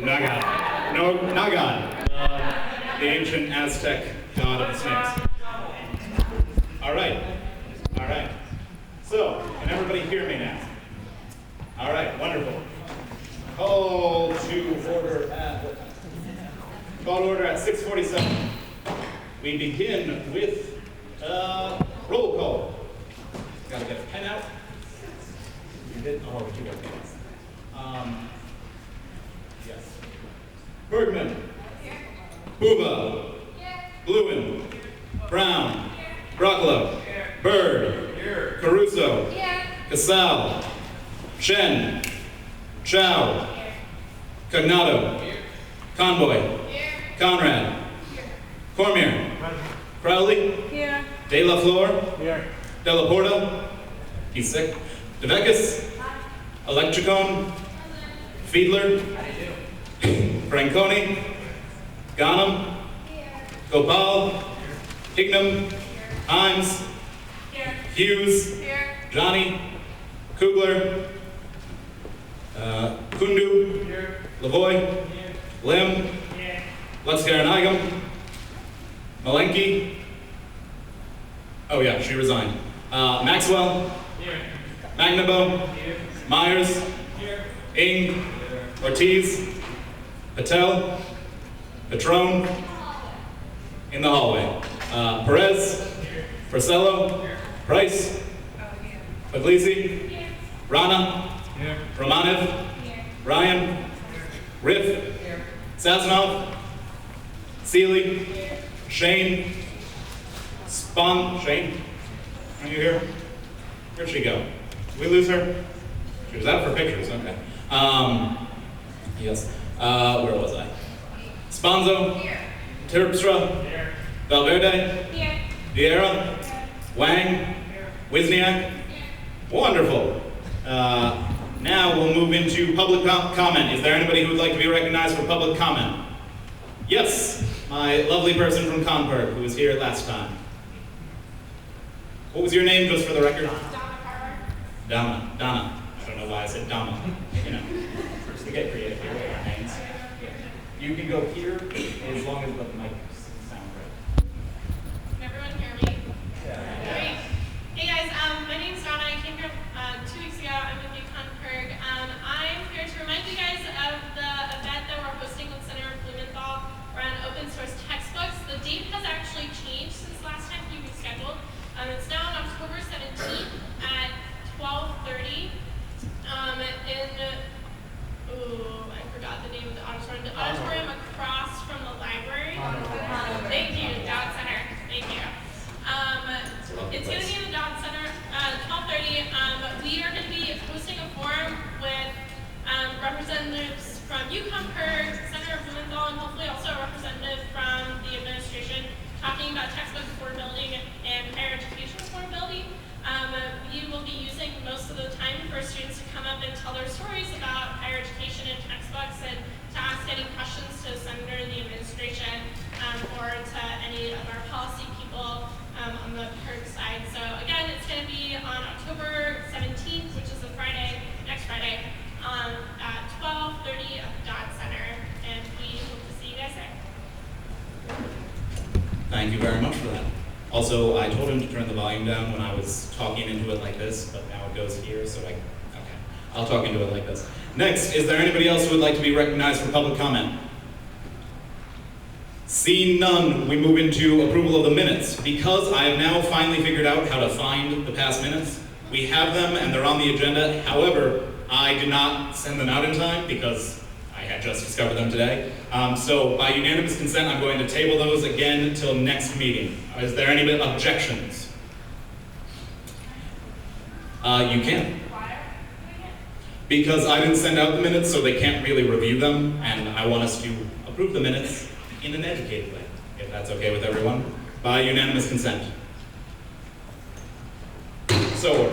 Naga. No, Naga. The ancient Aztec god of the snakes. All right. All right. So, can everybody hear me now? All right, wonderful. Call to order at what time? Call to order at 6:47. We begin with roll call. Gotta get a pen out. You did? Oh, you got pens. Yes. Bergman. Buba. Lewin. Brown. Brocklow. Bird. Caruso. Casal. Shen. Chow. Cognato. Convoy. Conrad. Cormier. Crowley. Here. De La Flor. Here. De La Porta. He's sick. DeVecus. Electricone. Fiedler. Franconi. Ghanem. Gopal. Hignam. Himes. Hughes. Johnny. Kugler. Kundu. Lavoy. Lim. Lutz-Garenigam. Malenki. Oh yeah, she resigned. Maxwell. Magnabo. Myers. Ing. Ortiz. Patel. Patron. In the hallway. Perez. Porcello. Price. Puglisi. Rana. Romanev. Ryan. Riff. Sazonov. Seeley. Shane. Shane? Are you here? Where'd she go? Did we lose her? She was out for pictures, okay. Yes. Where was I? Sponzo. Terpstra. Valverde. Vieira. Wang. Wisniak. Wonderful. Now we'll move into public comment. Is there anybody who would like to be recognized for public comment? Yes, my lovely person from Concord who was here last time. What was your name, just for the record? Donna. Donna. I don't know why I said Donna. You know, we get creative here with our names. You can go here as long as the mic sounds right. Can everyone hear me? Yeah. Great. Hey guys, my name's Donna. I came here 2 weeks ago. I'm with Concord. I'm here to remind you guys of the event that we're hosting with Senator Blumenthal around open source textbooks. The date has actually changed since last time we rescheduled. It's now on October 17th at 12:30 I forgot the name of the auditorium. The auditorium across from the library. Thank you, Dodd Center. Thank you. It's going to be in the Dodd Center, 12:30. We are going to be hosting a forum with representatives from UConcord, Senator Blumenthal, and hopefully also a representative from the administration talking about textbook affordability and higher education affordability. We will be using most of the time for students to come up and tell their stories about higher education and textbooks and to ask any questions to Senator, the administration, or to any of our policy people on the PERG side. So again, it's going to be on October 17th, which is a Friday, next Friday, at 12:30 at the Dodd Center, and we hope to see you guys there. Thank you very much for that. Also, I told him to turn the volume down when I was talking into it like this, but now it goes here, so okay. I'll talk into it like this. Next, is there anybody else who would like to be recognized for public comment? Seeing none, we move into approval of the minutes. Because I have now finally figured out how to find the past minutes, we have them and they're on the agenda. However, I did not send them out in time because I had just discovered them today. So by unanimous consent, I'm going to table those again until next meeting. Is there any objections? You can. Because I didn't send out the minutes, so they can't really review them, and I want us to approve the minutes in an educated way, if that's okay with everyone, by unanimous consent. So,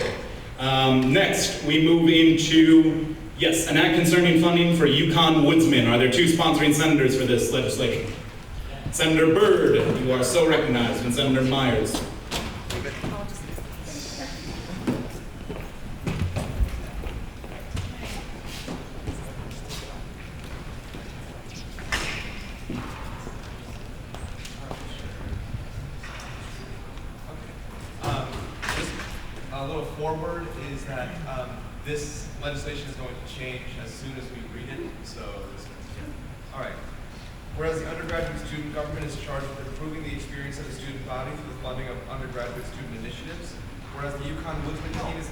next we move into, yes, an act concerning funding for Yukon Woodsmen. Are there two sponsoring senators for this legislation? Senator Byrd, you are so recognized, and Senator Myers. little forward is that this legislation is going to change as soon as we read it. So, all right. Whereas the undergraduate student government is charged with improving the experience of the student body through the funding of undergraduate student initiatives. Whereas the UConn Woodsman team is...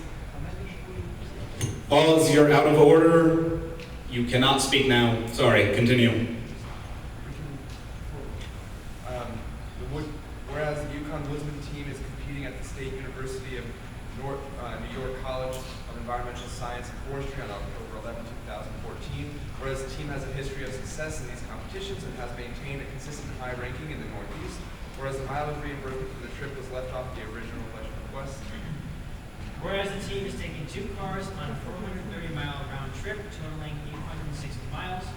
Pause, you're out of order. You cannot speak now. Sorry, continue. Whereas the UConn Woodsman team is competing at the State University of New York College of Environmental Science and Forestry on October 11, 2014. Whereas the team has a history of success in these competitions and has maintained a consistent high ranking in the Northeast. Whereas the mileage reimbursement for the trip was left off the original budget request. Whereas the team is taking 2 cars on a 430-mile round trip, totaling 860 miles.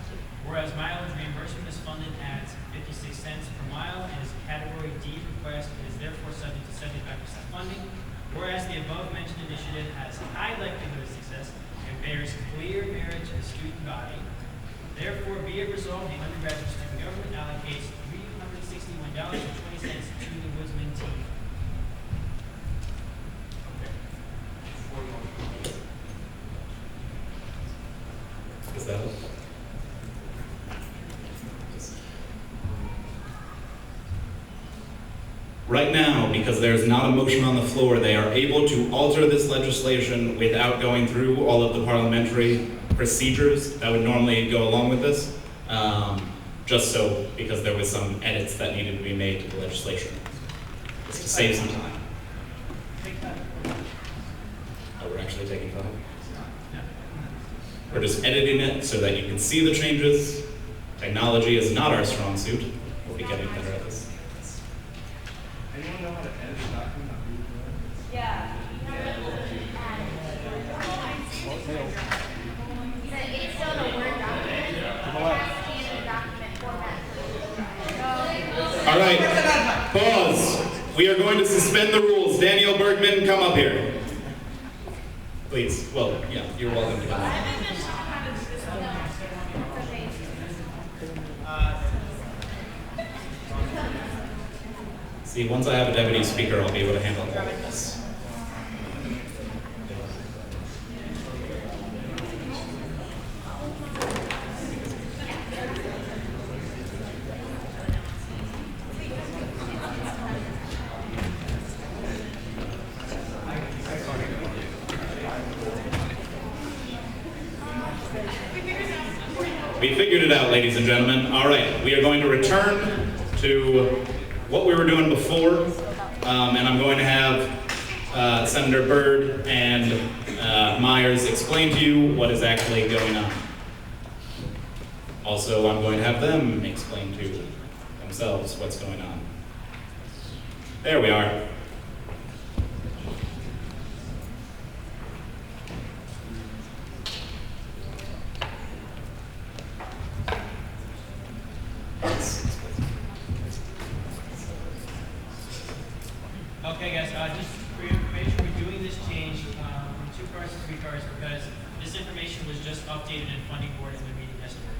Whereas mileage reimbursement is funded at 56 cents per mile and is a Category D request and is therefore subject to 75% funding. Whereas the above-mentioned initiative has a high likelihood of success and bears clear merit to the student body. Therefore, be it resolved, the undergraduate student government allocates $361.20 to the Woodsman team. Is that it? Right now, because there's not a motion on the floor, they are able to alter this legislation without going through all of the parliamentary procedures that would normally go along with this, just so because there was some edits that needed to be made to the legislation, just to save some time. Oh, we're actually taking time? We're just editing it so that you can see the changes. Technology is not our strong suit. We'll be getting better at this. Anyone know how to edit the document? Yeah. It's still the Word document. Standard document format. All right, pause. We are going to suspend the rules. Daniel Bergman, come up here. Please. Well, yeah, you're welcome to come up. See, once I have a deputy speaker, I'll be able to handle all of this. We figured it out, ladies and gentlemen. All right, we are going to return to what we were doing before, and I'm going to have Senator Byrd and Myers explain to you what is actually going on. Also, I'm going to have them explain to themselves what's going on. There we are. Okay, guys, just for your information, we're doing this change from 2 cars to 3 cars because this information was just updated in funding board in the meeting yesterday.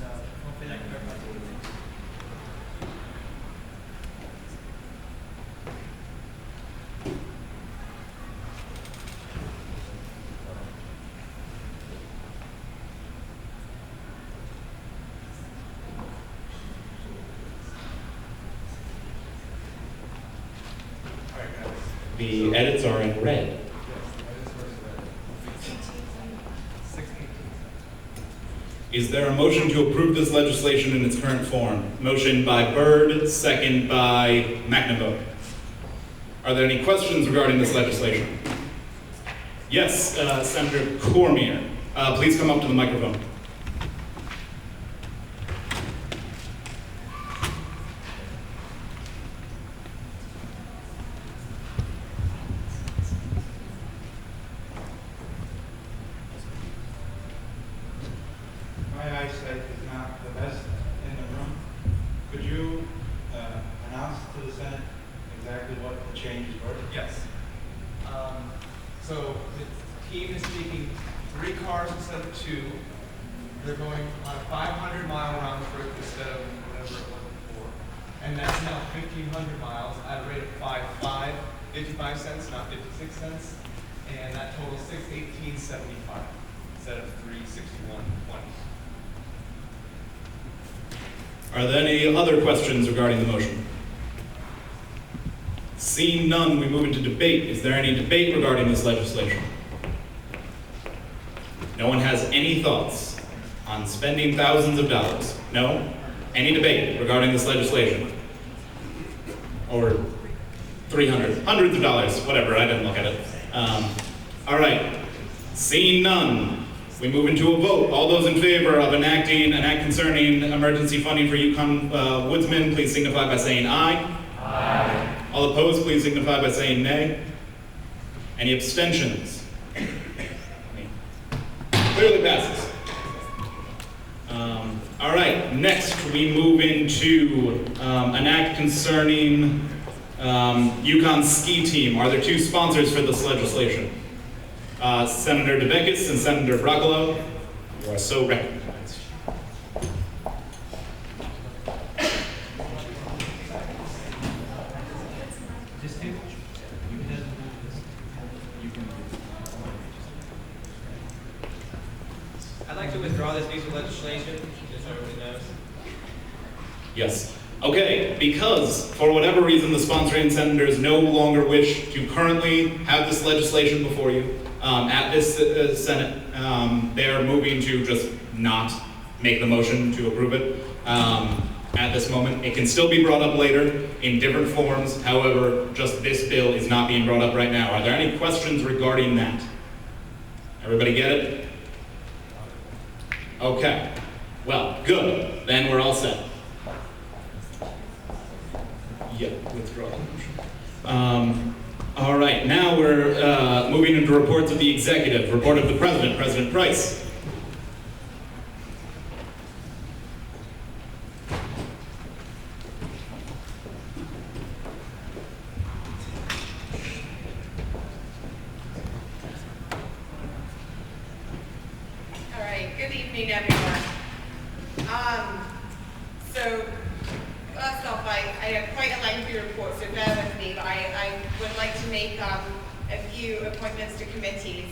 So hopefully that clarifies everything. The edits are in red. Is there a motion to approve this legislation in its current form? Motion by Byrd, second by McNamara. Are there any questions regarding this legislation? Yes, Senator Cormier. Please come up to the microphone. My eyesight is not the best in the room. Could you announce to the Senate exactly what the changes were? Yes. So the team is taking 3 cars instead of 2. They're going on a 500-mile round trip instead of whatever it was before. And that's now 1,500 miles at a rate of 55 cents, not 56 cents. and that totals $618.75 instead of $361.20. Are there any other questions regarding the motion? Seeing none, we move into debate. Is there any debate regarding this legislation? No one has any thoughts on spending thousands of dollars? No? Any debate regarding this legislation? Or 300, hundreds of dollars, whatever, I didn't look at it. All right, seeing none, we move into a vote. All those in favor of enacting an act concerning emergency funding for Yukon woodsmen, please signify by saying aye. Aye. All opposed, please signify by saying nay. Any abstentions? Clearly passes. All right, next we move into an act concerning Yukon ski team. Are there two sponsors for this legislation? Senator DeBeckis and Senator Broccolo. You are so recognized. I'd like to withdraw this piece of legislation, just so everybody knows. Yes. Okay, because for whatever reason the sponsoring senators no longer wish to currently have this legislation before you at this Senate, they are moving to just not make the motion to approve it at this moment. It can still be brought up later in different forms. However, just this bill is not being brought up right now. Are there any questions regarding that? Everybody get it? Okay. Well, good. Then we're all set. Yeah, withdraw the motion. All right, now we're moving into reports of the executive. Report of the President, President Price. All right, good evening, everyone. So first off, I have quite a lengthy report, so bear with me, but I would like to make a few appointments to committees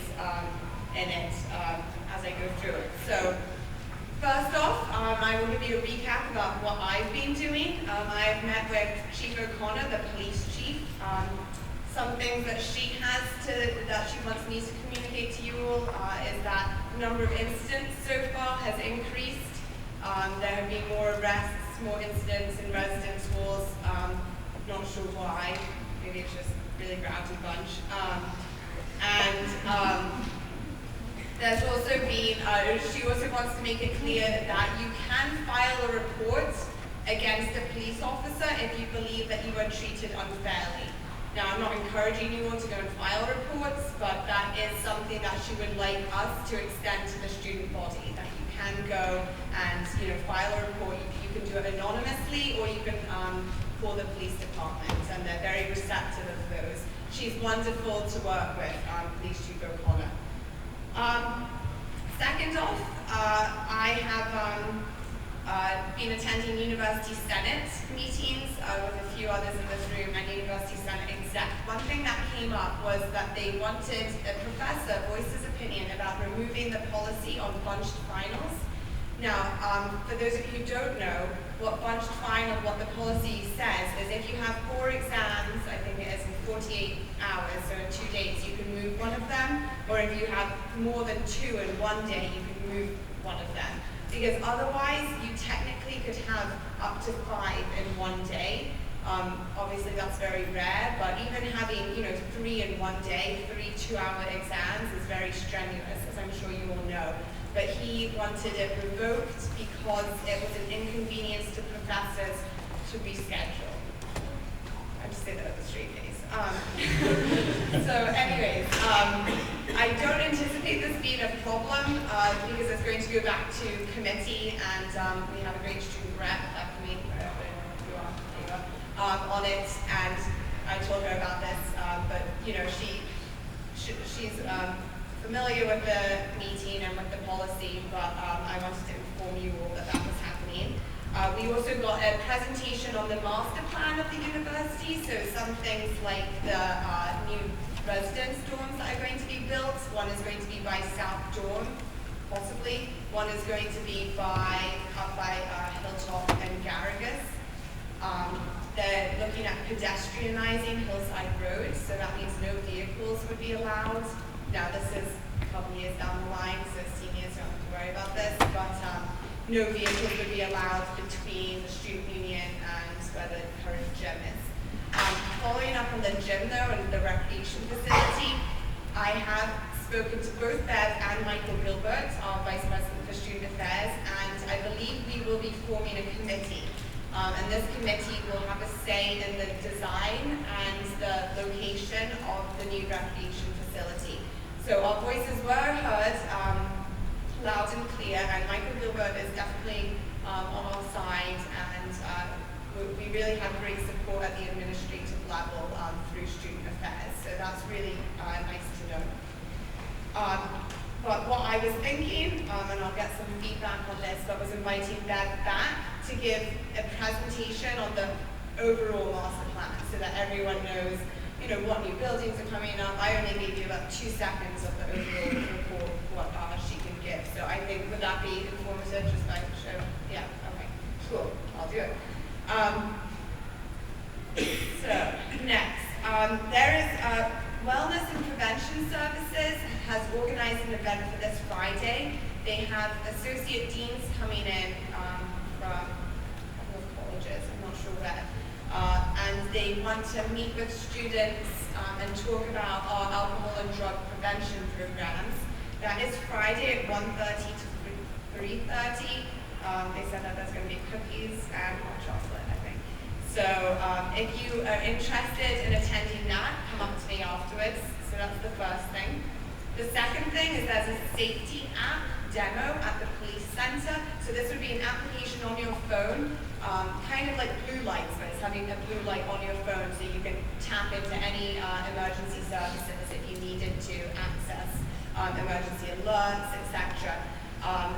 in it as I go through it. So first off, I will give you a recap about what I've been doing. I've met with Chief O'Connor, the police chief. Some things that she wants me to communicate to you all is that the number of incidents so far has increased. There have been more arrests, more incidents in residence halls. Not sure why. Maybe it's just a really rowdy bunch. There's also been, she also wants to make it clear that you can file a report against a police officer if you believe that you were treated unfairly. Now, I'm not encouraging you all to go and file reports, but that is something that she would like us to extend to the student body, that you can go and file a report. You can do it anonymously, or you can call the police department, and they're very receptive of those. She's wonderful to work with, Police Chief O'Connor. Second off, I have been attending University Senate meetings with a few others in this room and University Senate exec. One thing that came up was that they wanted a professor voice his opinion about removing the policy on bunched finals. Now, for those of you who don't know, what bunched final, what the policy says is if you have 4 exams, I think it is in 48 hours, so in 2 days, you can move one of them, or if you have more than 2 in 1 day, you can move one of them. Because otherwise, you technically could have up to 5 in 1 day. Obviously, that's very rare, but even having 3 in 1 day, 3 2-hour exams is very strenuous, as I'm sure you all know. But he wanted it revoked because it was an inconvenience to professors to reschedule. I just say that with a straight face. So anyways, I don't anticipate this being a problem because it's going to go back to committee, and we have a great student rep, wherever you are, there you are, on it, and I told her about this, but she's familiar with the meeting and with the policy, but I wanted to inform you all that that was happening. We also got a presentation on the master plan of the university, so some things like the new residence dorms that are going to be built. One is going to be by South Dawn, possibly. One is going to be up by Hilltop and Garrigus. They're looking at pedestrianizing Hillside Road, so that means no vehicles would be allowed. Now, this is a couple years down the line, so seniors don't have to worry about this, but no vehicles would be allowed between the student union and where the current gym is. Following up on the gym, though, and the recreation facility, I have spoken to both Bev and Michael Gilbert, our Vice President for Student Affairs, and I believe we will be forming a committee. And this committee will have a say in the design and the location of the new recreation facility. So our voices were heard loud and clear, and Michael Gilbert is definitely on our side, and we really have great support at the administrative level through Student Affairs. So that's really nice to know. But what I was thinking, and I'll get some feedback on this, but was inviting Bev back to give a presentation on the overall master plan so that everyone knows, what new buildings are coming up. I only gave you about 2 seconds of the overall report, what she can give. So I think, would that be informative, just by show? Yeah, okay, cool, I'll do it. So, next, there is Wellness and Prevention Services has organized an event for this Friday. They have associate deans coming in from a couple of colleges, I'm not sure where, and they want to meet with students and talk about our alcohol and drug prevention programs. That is Friday at 1:30 to 3:30. They said that there's going to be cookies and hot chocolate, I think. So if you are interested in attending that, come up to me afterwards. So that's the first thing. The second thing is there's a safety app demo at the police center. So this would be an application on your phone, kind of like blue lights, but it's having a blue light on your phone so you can tap into any emergency services if you needed to access emergency alerts, etc.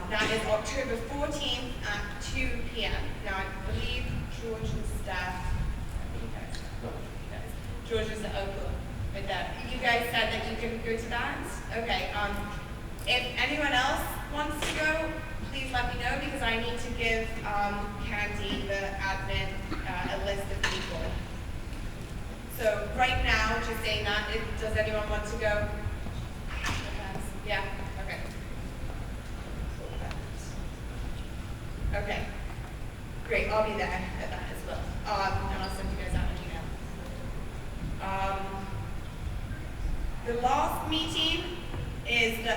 That is October 14th at 2 p.m. Now I believe George and Steph, George is right there. You guys said that you can go to that? Okay, if anyone else wants to go, please let me know because I need to give Candy, the admin, a list of people. So right now, just saying that, does anyone want to go? Yeah, okay. Okay, great, I'll be there at that as well. And I'll send you guys out an email. The last meeting is the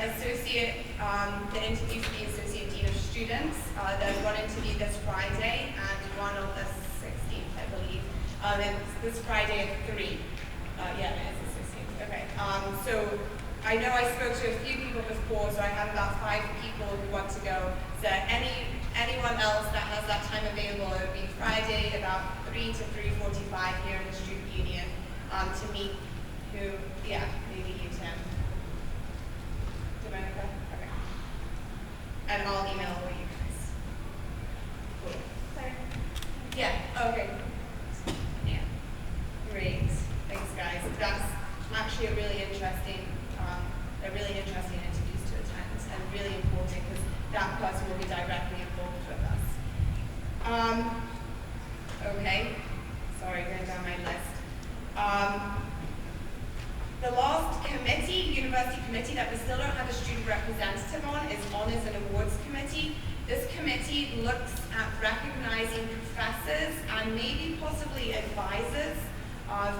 interview for the Associate Dean of Students. There's one interview this Friday and one on the 16th, I believe. It's this Friday at 3. Yeah, it is the 16th, okay. So I know I spoke to a few people before, so I have about 5 people who want to go. So anyone else that has that time available, it would be Friday about 3 to 3:45 here in the student union to meet maybe you, Tim. Dominica? Okay. And I'll email all you guys. Cool. Sorry. Yeah, okay. Yeah. Great. Thanks, guys. That's actually a really interesting interviews to attend and really important because that person will be directly involved with us. Okay. Sorry, going down my list. The last committee, university committee, that we still don't have a student representative on is Honors and Awards Committee. This committee looks at recognizing professors and maybe possibly advisors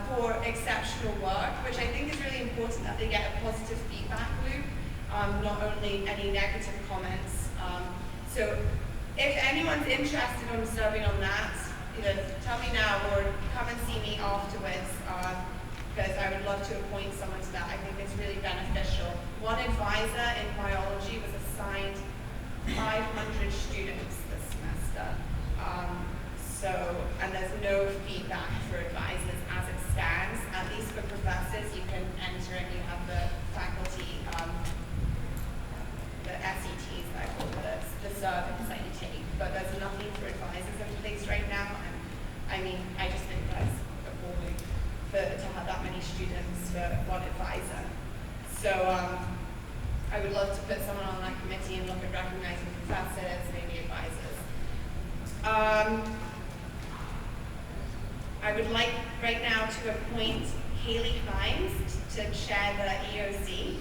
for exceptional work, which I think is really important that they get a positive feedback loop, not only any negative comments. So if anyone's interested in serving on that, either tell me now or come and see me afterwards. Because I would love to appoint someone to that. I think it's really beneficial. One advisor in biology was assigned 500 students this semester. And there's no feedback for advisors as it stands. At least for professors, you can enter and you have the faculty, the SETs, I call it, the surveys that you take. But there's nothing for advisors in place right now. And I mean, I just think that's appalling to have that many students for one advisor. So I would love to put someone on that committee and look at recognizing professors, maybe advisors. I would like right now to appoint Haley Hines to chair the EOC.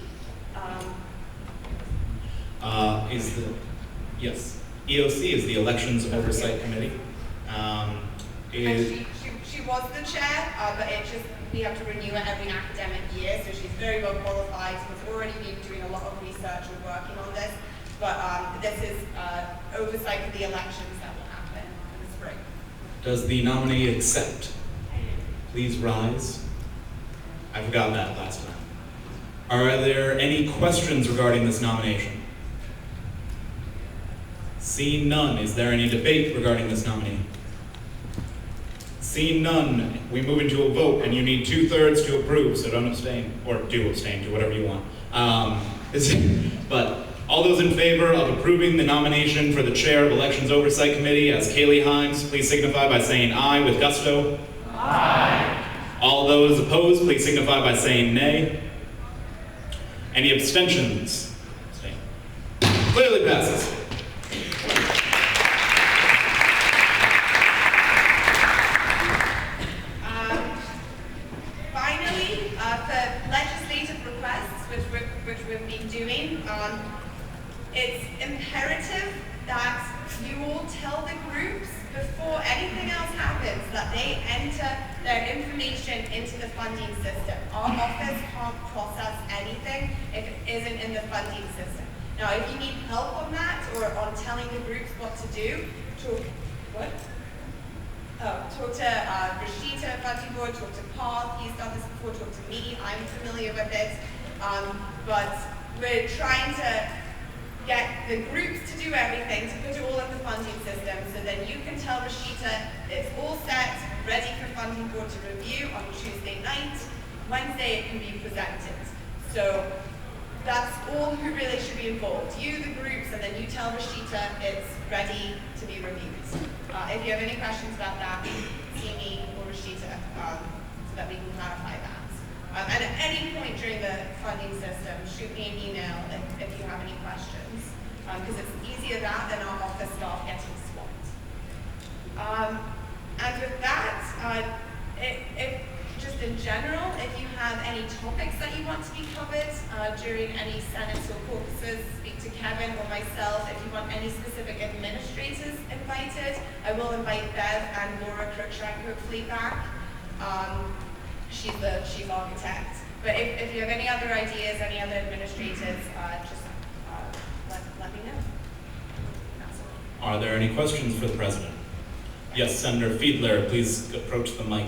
Yes, EOC is the Elections Oversight Committee. And she was the chair, but we have to renew it every academic year, so she's very well qualified, has already been doing a lot of research and working on this, but this is oversight of the elections that will happen in the spring. Does the nominee accept? Please rise. I forgot that last time. Are there any questions regarding this nomination? Seeing none, is there any debate regarding this nominee? Seeing none, we move into a vote, and you need 2/3 to approve, so don't abstain, or do abstain, do whatever you want. But all those in favor of approving the nomination for the chair of Elections Oversight Committee as Kaylee Himes, please signify by saying aye with gusto. Aye. All those opposed, please signify by saying nay. Any abstentions? Abstain. Clearly passes. Finally, for legislative requests, which we've been doing, it's imperative that you all tell the groups before anything else happens that they enter their information into the funding system. Our office can't process anything if it isn't in the funding system. Now, if you need help on that or on telling the groups what to do, talk to Rashida, Funding Board, talk to Paul, he's done this before, talk to me, I'm familiar with it. But we're trying to get the groups to do everything, to put it all in the funding system, so then you can tell Rashida it's all set, ready for Funding Board to review on Tuesday night. Wednesday it can be presented. So that's all who really should be involved. You, the groups, and then you tell Rashida it's ready to be reviewed. If you have any questions about that, see me or Rashida so that we can clarify that. And at any point during the funding system, shoot me an email if you have any questions, because it's easier that than our office staff getting swamped. And with that, just in general, if you have any topics that you want to be covered during any Senates or caucuses, speak to Kevin or myself. If you want any specific administrators invited, I will invite Bev and Laura Cruikshank hopefully back. She's the chief architect. But if you have any other ideas, any other administrators, just let me know. That's all. Are there any questions for the president? Yes, Senator Fiedler, please approach the mic.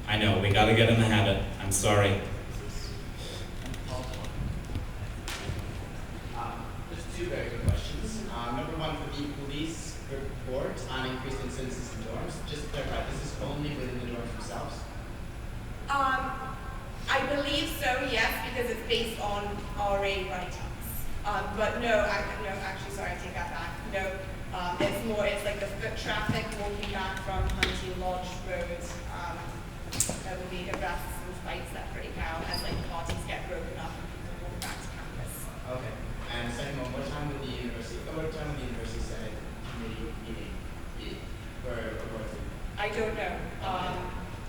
I know, we gotta get in the habit. I'm sorry. Just two very good questions. Number one, for the police report on increased incidences in dorms, just to clarify, this is only within the dorms themselves? I believe so, yes, because it's based on RA write-ups. But no, actually, sorry, I take that back. No, it's like the foot traffic walking back from Hunting Lodge Road. There will be arrests and fights that break out as like parties get broken up and people walk back to campus. Okay. And second one, what time would the University Senate Meeting be for abortion? I don't know,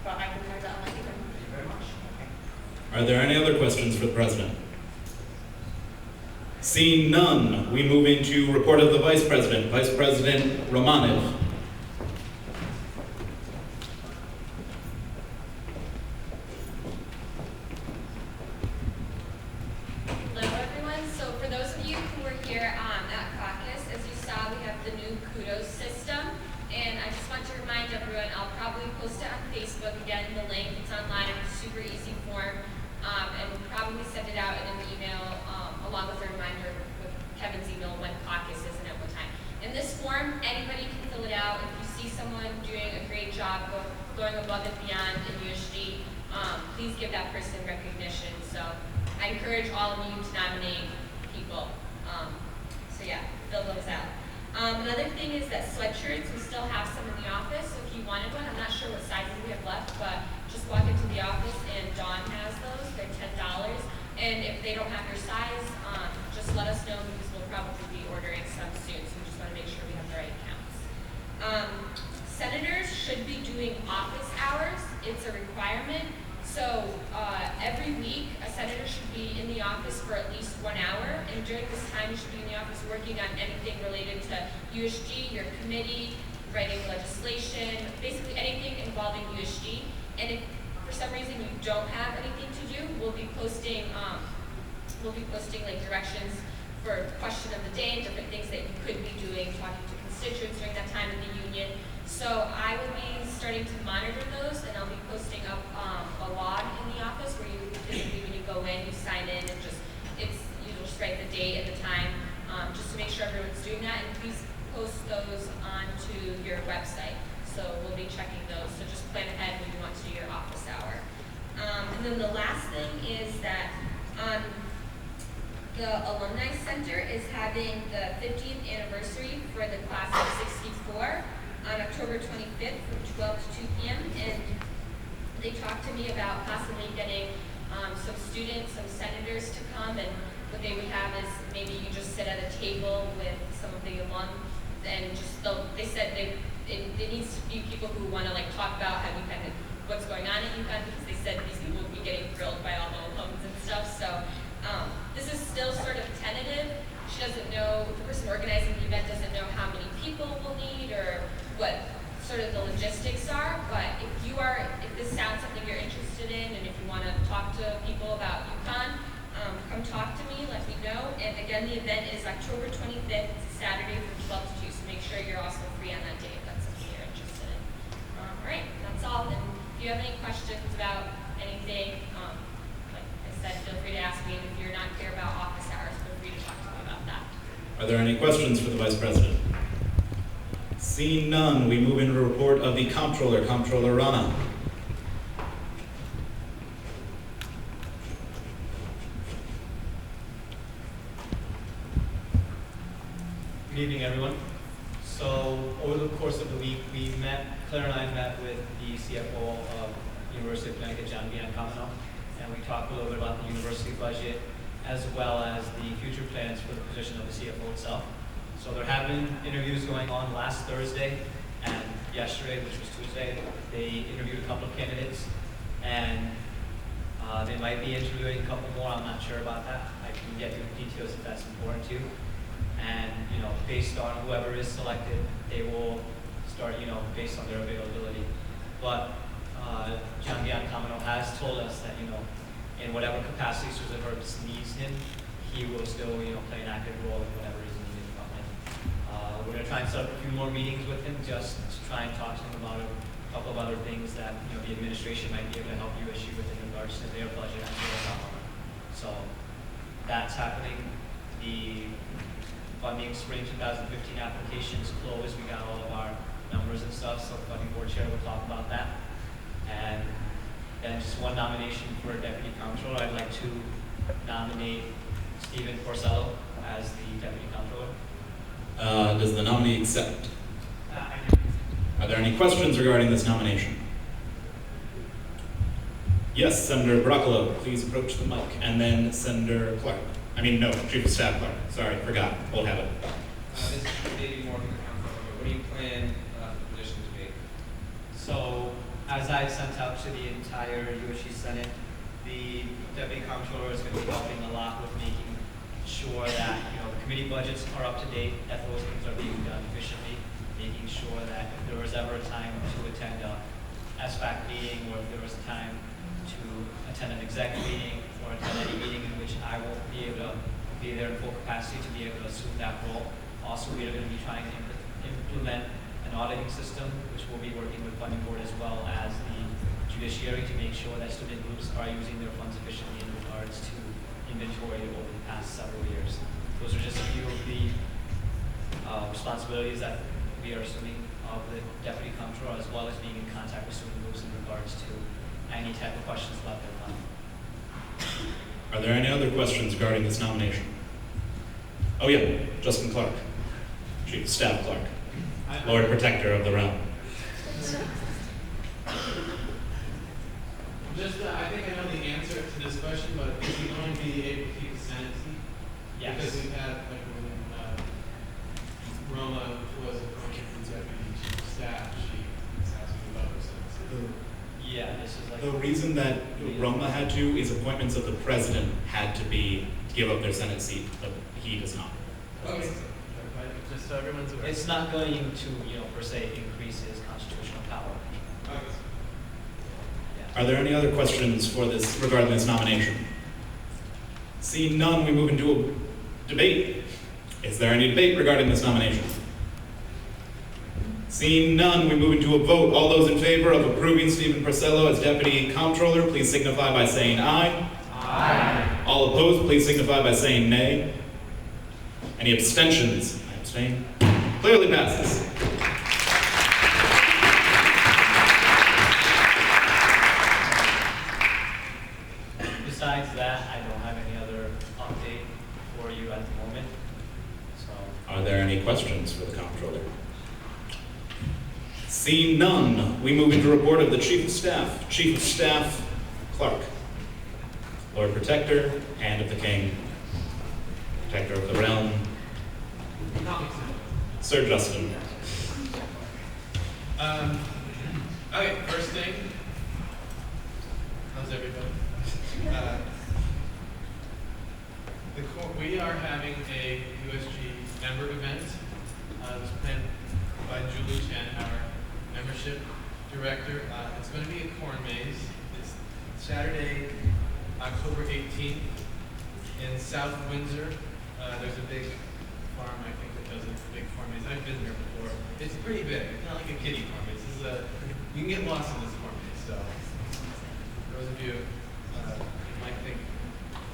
but I can find out and let you know. Thank you very much. Okay. Are there any other questions for the president? Seeing none, we move into report of the Vice President. Vice President Romanev. Hello everyone. So for those of you who were here at caucus, as you saw, we have the new kudos system. And I just want to remind everyone, I'll probably post it on Facebook again, the link, it's online, it's a super easy form. And we'll probably send it out in an email along with a reminder with Kevin's email when caucus is and at what time. In this form, anybody can fill it out. If you see someone doing a great job going above and beyond in USG, please give that person recognition. So I encourage all of you to nominate people. So yeah, fill those out. Another thing is that sweatshirts, we still have some in the office, so if you wanted one, I'm not sure what sizes we have left, but just walk into the office and Dawn has those, they're $10. And if they don't have your size, just let us know because we'll probably be ordering some soon, so we just want to make sure we have the right counts. Senators should be doing office hours, it's a requirement. So every week, a senator should be in the office for at least 1 hour, and during this time, you should be in the office working on anything related to USG, your committee, writing legislation, basically anything involving USG. And if for some reason you don't have anything to do, we'll be posting like directions for question of the day and different things that you could be doing, talking to constituents during that time in the union. So I will be starting to monitor those, and I'll be posting up a log in the office where you basically, when you go in, you sign in, and you just write the date and the time, just to make sure everyone's doing that. And please post those onto your website. So we'll be checking those. So just plan ahead when you want to do your office hour. And then the last thing is that the Alumni Center is having the 50th anniversary for the class of '64 on October 25th from 12 to 2 p.m. And they talked to me about possibly getting some students, some senators to come, and what they would have is maybe you just sit at a table with some of the alum, and just they said it needs to be people who want to like talk about how UPenn, what's going on at UPenn, because they said these people would be getting grilled by all the alums and stuff. So this is still sort of tentative. She doesn't know, the person organizing the event doesn't know how many people we'll need or what sort of the logistics are, but if this sounds something you're interested in, and if you want to talk to people about UConn, come talk to me, let me know. And again, the event is October 25th, it's a Saturday from 12 to 2, so make sure you're also free on that day if that's something you're interested in. All right, that's all. And if you have any questions about anything, like I said, feel free to ask me. And if you're not clear about office hours, feel free to talk to me about that. Are there any questions for the Vice President? Seeing none, we move into a report of the Comptroller, Comptroller Rana. Good evening, everyone. So over the course of the week, Claire and I met with the CFO of University of Connecticut, John Biancamino, and we talked a little bit about the university budget as well as the future plans for the position of the CFO itself. So there have been interviews going on last Thursday and yesterday, which was Tuesday. They interviewed a couple of candidates, and they might be interviewing a couple more. I'm not sure about that. I can get you the details if that's important to you. And based on whoever is selected, they will start, based on their availability. But John Biancamino has told us that, in whatever capacity Susan Herbst needs him, he will still, play an active role in whatever is needed from him. We're going to try and set up a few more meetings with him just to try and talk to him about a couple of other things that, the administration might be able to help USG with in regards to their budget as well as our. So that's happening. The funding spring 2015 applications closed. We got all of our numbers and stuff, so the funding board chair will talk about that. And then just one nomination for Deputy Comptroller. I'd like to nominate Stephen Porcello as the Deputy Comptroller. Does the nominee accept? I do. Are there any questions regarding this nomination? Yes, Senator Broccolo, please approach the mic. And then Senator Clark. Chief of Staff Clark. Sorry, forgot. Old habit. This is maybe more for the Comptroller, but what do you plan for the position to be? So, as I sent out to the entire USG Senate, the Deputy Comptroller is going to be helping a lot with making sure that the committee budgets are up to date, that those things are being done efficiently, making sure that if there was ever a time to attend a SBAC meeting, or if there was a time to attend an exec meeting, or attend any meeting in which I won't be able to be there in full capacity to be able to assume that role. Also, we are going to be trying to implement an auditing system, which we'll be working with funding board as well as the Judiciary to make sure that student groups are using their funds efficiently in regards to inventory over the past several years. Those are just a few of the responsibilities that we are assuming of the Deputy Comptroller, as well as being in contact with student groups in regards to any type of questions about their funding. Are there any other questions regarding this nomination? Oh yeah, Justin Clark. Chief of Staff Clark, Lord Protector of the Realm. I think I know the answer to this question, but is he going to be able to keep the Senate seat? Yes. Because we've had, like, when Roma was appointed deputy chief of staff, she was asking about her Senate seat. Yeah, this is like. The reason that Roma had to is appointments of the president had to give up their Senate seat, but he does not. Okay. Just so everyone's aware. It's not going to, per se, increase his constitutional power. Okay. Are there any other questions for this regarding this nomination? Seeing none, we move into a debate. Is there any debate regarding this nomination? Seeing none, we move into a vote. All those in favor of approving Stephen Porcello as Deputy Comptroller, please signify by saying aye. Aye. All opposed, please signify by saying nay. Any abstentions? I abstain. Clearly passes. Besides that, I don't have any other update for you at the moment. So, Are there any questions for the Comptroller? Seeing none, we move into report of the Chief of Staff. Chief of Staff Clark, Lord Protector, Hand of the King, Protector of the Realm, Sir Justin. Okay, first thing. How's everybody? We are having a USG member event. It was planned by Julie Chen, our membership director. It's going to be a corn maze. It's Saturday, October 18th in South Windsor. There's a big farm, I think, that does a big corn maze. I've been there before. It's pretty big. It's not like a kiddie corn maze. You can get lost in this corn maze. So, for those of you who might think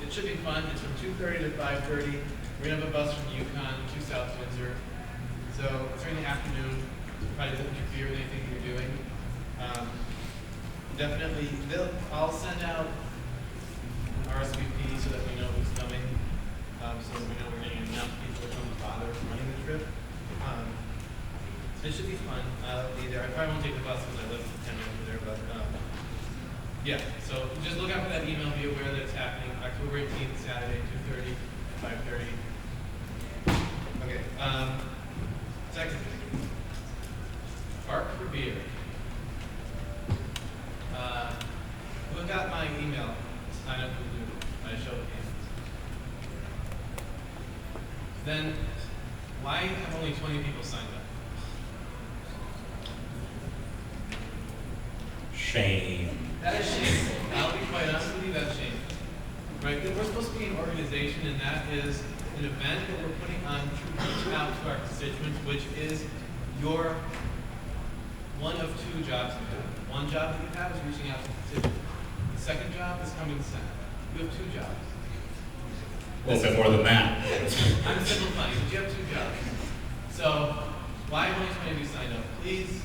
it should be fun. It's from 2:30 to 5:30. We're gonna have a bus from Yukon to South Windsor. So it's during the afternoon. Probably doesn't interfere with anything you're doing. Definitely, I'll send out an RSVP so that we know who's coming. So that we know we're getting enough people to come bother running the trip. It should be fun. I'll be there. I probably won't take the bus because I live 10 minutes there, but yeah. So just look out for that email. Be aware that it's happening October 18th, Saturday, 2:30, 5:30. Okay. Second thing, Park for beer. Who got my email? Sign up for Doodle. I show of hands. Then, why have only 20 people signed up? Shame. That is shameful. I'll be quite honest with you, that's shameful. Right? We're supposed to be an organization, and that is an event that we're putting on to reach out to our constituents, which is your one of two jobs you have. One job that you have is reaching out to constituents. The second job is coming to Senate. You have two jobs. A little bit more than that. I'm simplifying, but you have two jobs. So, why have only 20 of you signed up? Please,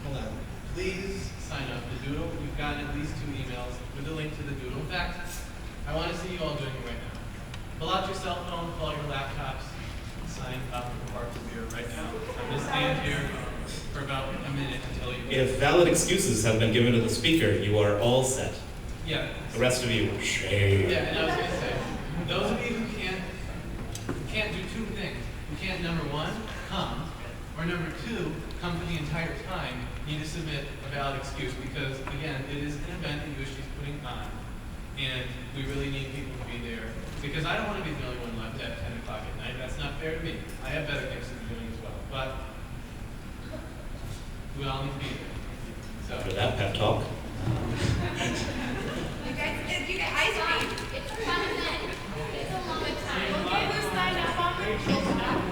hold on. Please sign up. The Doodle, you've gotten at least 2 emails with a link to the Doodle. In fact, I want to see you all doing it right now. Pull out your cell phone, pull out your laptops, sign up for Park for Beer right now. I'm going to stand here for about a minute until you. If valid excuses have been given to the speaker, you are all set. Yeah. The rest of you, shame. Yeah, and I was going to say, those of you who can't do 2 things. You can't, number 1, come, or number 2, come for the entire time. You need to submit a valid excuse because, again, it is an event that USG is putting on, and we really need people to be there. Because I don't want to be the only one left at 10 o'clock at night. That's not fair to me. I have better things to be doing as well. But we all need to be there. So. After that pep talk. You get ice cream. It's a fun event. It's a long time. Okay, who's signed up on the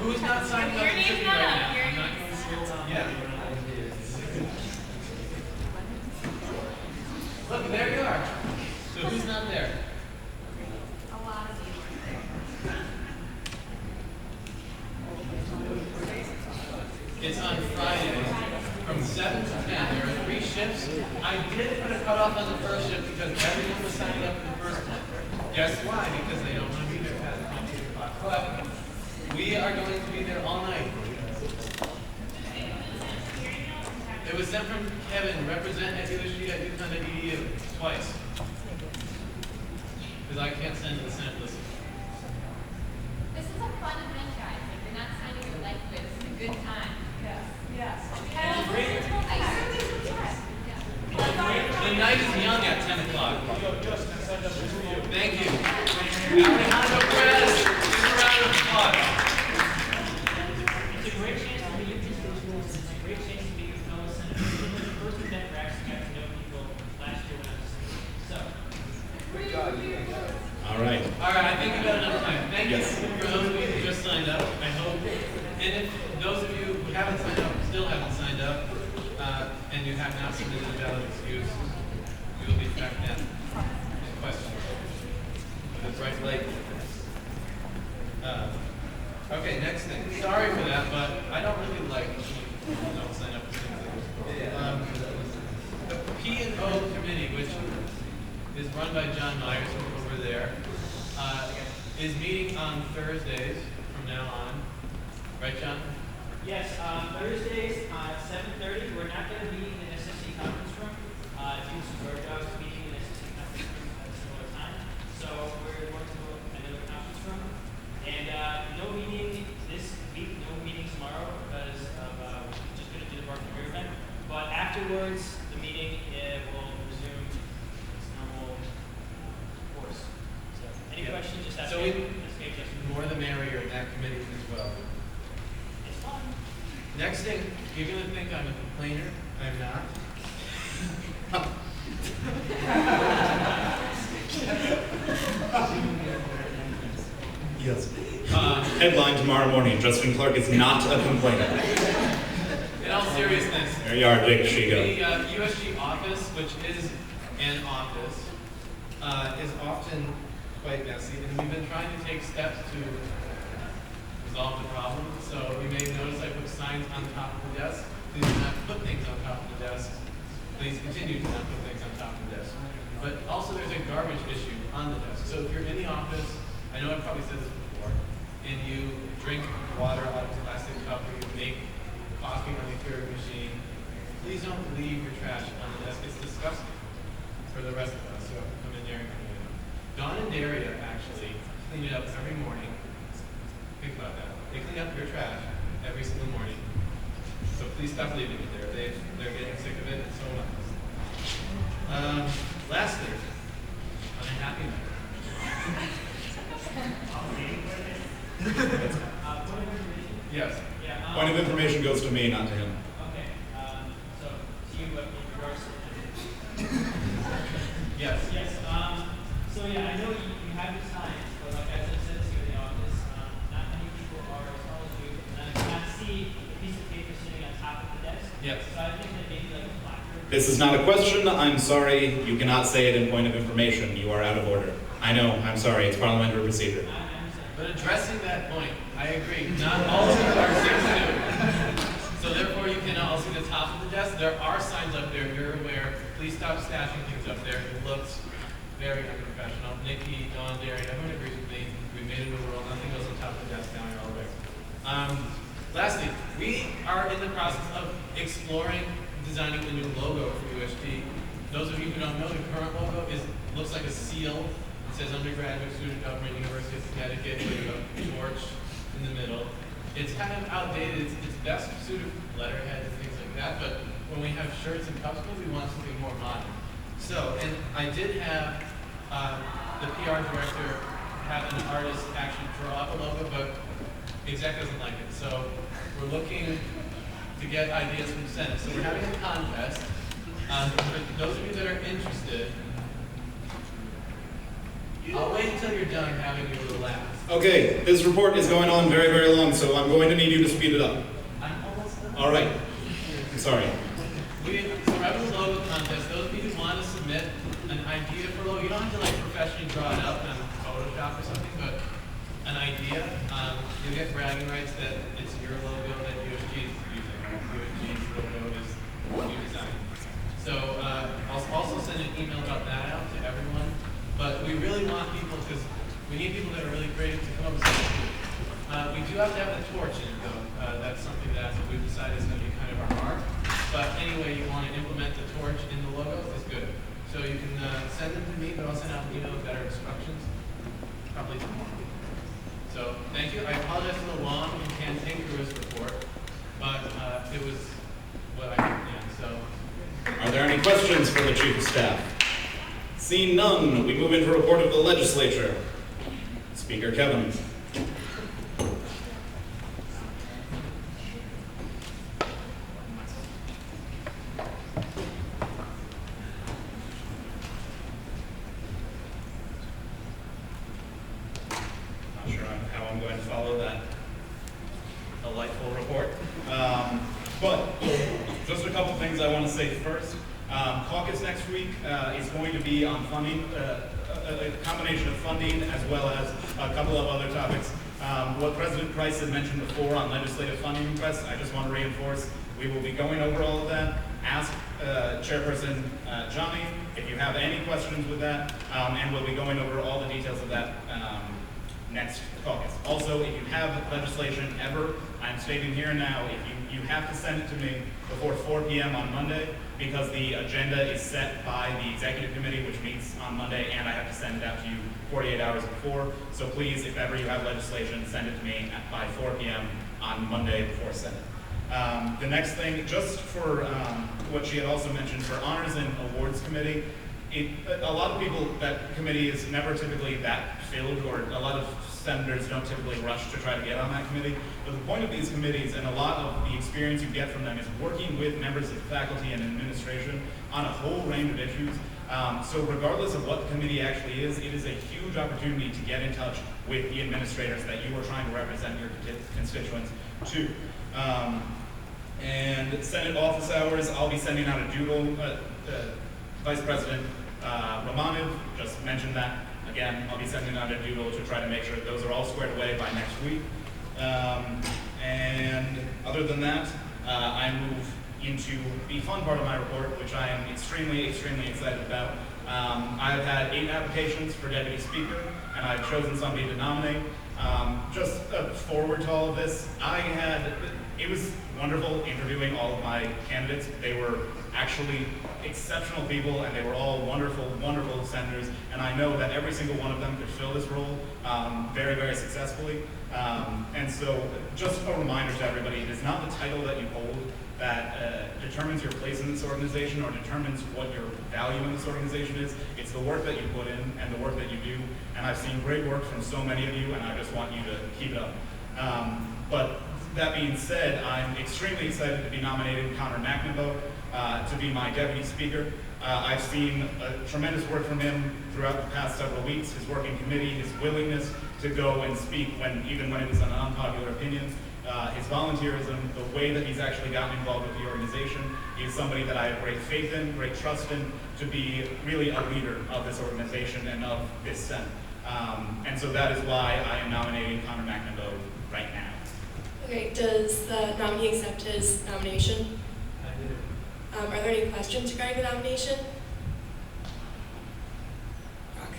Who's not signing up? Your name's to not right up. now? Your I'm not name's going to- Yeah. Look, there you are. So who's not there? A lot of you. It's on Friday from 7 to 10. There are 3 shifts. I did put a cutoff on the first shift because everyone was signing up for the first one. Guess why? Because they don't want to be there past 8 o'clock. But We are going to be there all night. It was sent from Kevin, represent at USG@UConn.edu, twice. Because I can't send to the Senate list. This is a fun event, guys. Like, you're not signing your life with. It's a good time. The night is young at 10 o'clock. Thank you. Alejandro Perez, give a round of applause. It's a great chance to meet your constituents. It's a great chance to meet your fellow senators. This is the first event where I actually got to know people last year when I was a senator. So. All right. All right, I think we got enough time. Thank Yes. you for those of you who just signed up, I hope. And if those of you who haven't signed up, still haven't signed up, and you have not submitted a valid excuse, you will be back then. Any questions? That's right, Blake. Okay, next thing. Sorry for that, but I don't really like when people don't sign up for things. The P&O committee, which is run by John Myers over there, is meeting on Thursdays from now on. Right, John? Yes, Thursdays at 7:30. We're not going to be in the SSC conference room. Due to Bird Dogs meeting in the SSC conference room at a similar time. So we're going to another conference room. And no meeting this week, no meeting tomorrow because of we're just going to do the Bark Career event. But afterwards, the meeting will resume its normal course. So any questions? Just ask So me. Ask me, Justin. more the merrier in that committee as well. It's fun. Next thing, you're going to think I'm a complainer. I'm not. Yes. Headline tomorrow morning, Justin Clark is not a complainer. In all seriousness, There you are, Jake Shigo. the USG office, which is an office, is often quite messy, and we've been trying to take steps to resolve the problem. So you may notice I put signs on top of the desk. Please do not put things on top of the desk. Please continue to not put things on top of the desk. But also there's a garbage issue on the desk. So if you're in the office, I know I've probably said this before, and you drink water out of a plastic cup or you make coffee on the Keurig machine, please don't leave your trash on the desk. It's disgusting for the rest of us who come in there and clean it up. Dawn and Daria actually clean it up every morning. Think about that. They clean up your trash every single morning. So please stop leaving it there. They're getting sick of it, and so am I. Lastly, on a happy note. Yes. Yeah. Point of information goes to me, not to him. Okay. So to you, in regards to Yes. yes. So yeah, I know you have your signs, but like I said to you in the office, not many people are as tall as you, and I cannot see a piece of paper sitting on top of the desk. Yes. So I think that maybe like a placard. This is not a question. I'm sorry. You cannot say it in point of information. You are out of order. I know. I'm sorry. It's parliamentary procedure. I understand. But addressing that point, I agree. Not all of you are 6'2". So therefore, you can all see the top of the desk. There are signs up there. You're aware. Please stop stashing things up there. It looks very unprofessional. Nikki, Dawn, Derry, everyone agrees with me. We made a new rule. Nothing goes on top of the desk. Now you're all aware. Lastly, we are in the process of exploring designing a new logo for USG. Those of you who don't know, the current logo looks like a seal. It says Undergraduate Student Government, University of Connecticut, with a torch in the middle. It's kind of outdated. It's best suited for letterhead and things like that, but when we have shirts and cups, we want something more modern. So, and I did have the PR director have an artist actually draw up a logo, but exec doesn't like it. So we're looking to get ideas from the Senate. So we're having a contest. For those of you that are interested, I'll wait until you're done having your little laugh. Okay, this report is going on very, very long, so I'm going to need you to speed it up. I'm almost done. All right. I'm sorry. So we're having a logo contest. Those of you who want to submit an idea for a logo, you don't have to like professionally draw it up on Photoshop or something, but an idea, you'll get bragging rights that it's your logo that USG is using. USG's logo is you designed. So I'll also send an email about that out to everyone. But we really want people, because we need people that are really creative to come up with something. We do have to have the torch in it though. That's something that we've decided is going to be kind of our mark. But any way you want to implement the torch in the logo is good. So you can send them to me, but I'll send out an email with better instructions probably tomorrow. So thank you. I apologize for the long and cantankerous report, but it was what I did. So. Are there any questions for the Chief of Staff? Seeing none, we move into a report of the legislature. Speaker Kevin. Not sure how I'm going to follow that delightful report. But just a couple things I want to say first. Caucus next week is going to be on funding, a combination of funding as well as a couple of other topics. What President Price had mentioned before on legislative funding requests, I just want to reinforce, we will be going over all of that. Ask Chairperson Johnny if you have any questions with that, and we'll be going over all the details of that next caucus. Also, if you have legislation ever, I'm stating here and now, if you have to send it to me before 4 p.m. on Monday, because the agenda is set by the executive committee, which meets on Monday, and I have to send it out to you 48 hours before. So please, if ever you have legislation, send it to me by 4 p.m. on Monday before Senate. The next thing, just for what she had also mentioned, for Honors and Awards Committee, a lot of people, that committee is never typically that filled, or a lot of senators don't typically rush to try to get on that committee. But the point of these committees, and a lot of the experience you get from them, is working with members of the faculty and administration on a whole range of issues. So regardless of what the committee actually is, it is a huge opportunity to get in touch with the administrators that you are trying to represent your constituents to. And Senate office hours, I'll be sending out a doodle. Vice President Romanev just mentioned that. Again, I'll be sending out a doodle to try to make sure that those are all squared away by next week. And other than that, I move into the fun part of my report, which I am extremely, extremely excited about. I've had 8 applications for Deputy Speaker, and I've chosen somebody to nominate. Just forward to all of this, it was wonderful interviewing all of my candidates. They were actually exceptional people, and they were all wonderful, wonderful senators, and I know that every single one of them could fill this role very, very successfully. And so just a reminder to everybody, it is not the title that you hold that determines your place in this organization or determines what your value in this organization is. It's the work that you put in and the work that you do, and I've seen great work from so many of you, and I just want you to keep it up. But that being said, I'm extremely excited to be nominating Connor McNamara to be my Deputy Speaker. I've seen tremendous work from him throughout the past several weeks, his work in committee, his willingness to go and speak even when it is an unpopular opinion, his volunteerism, the way that he's actually gotten involved with the organization. He's somebody that I have great faith in, great trust in, to be really a leader of this organization and of this Senate. And so that is why I am nominating Connor McNamara right now. Okay, does the nominee accept his nomination? I did. Are there any questions regarding the nomination? Brock.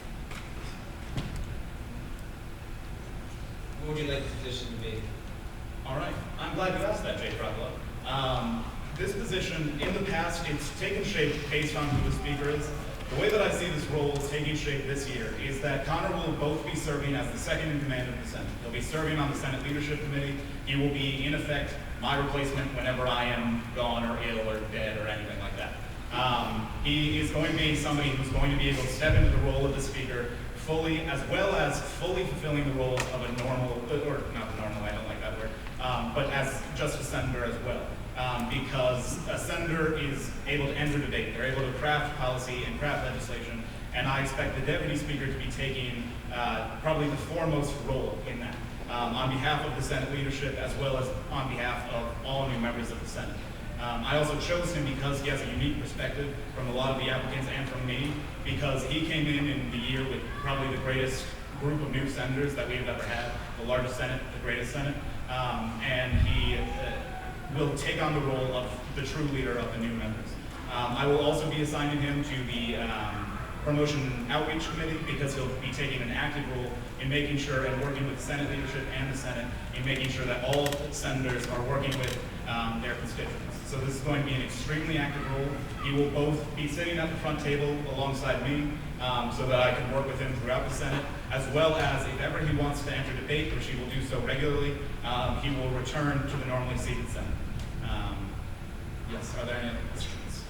What would you like the position to be? All right, I'm glad you asked that, Jay Crockwell. This position, in the past, it's taken shape based on who the speaker is. The way that I see this role taking shape this year is that Connor will both be serving as the second in command of the Senate. He'll be serving on the Senate Leadership Committee. He will be, in effect, my replacement whenever I am gone or ill or dead or anything like that. He is going to be somebody who's going to be able to step into the role of the speaker fully, as well as fully fulfilling the roles of a normal, or not normal, I don't like that word, but as just a senator as well. Because a senator is able to enter debate, they're able to craft policy and craft legislation, and I expect the Deputy Speaker to be taking probably the foremost role in that, on behalf of the Senate leadership as well as on behalf of all new members of the Senate. I also chose him because he has a unique perspective from a lot of the applicants and from me, because he came in the year with probably the greatest group of new senators that we've ever had, the largest Senate, the greatest Senate, and he will take on the role of the true leader of the new members. I will also be assigning him to the Promotion and Outreach Committee because he'll be taking an active role in making sure and working with Senate leadership and the Senate in making sure that all senators are working with their constituents. So this is going to be an extremely active role. He will both be sitting at the front table alongside me so that I can work with him throughout the Senate, as well as if ever he wants to enter debate, which he will do so regularly, he will return to the normally seated Senate. Yes, are there any other questions?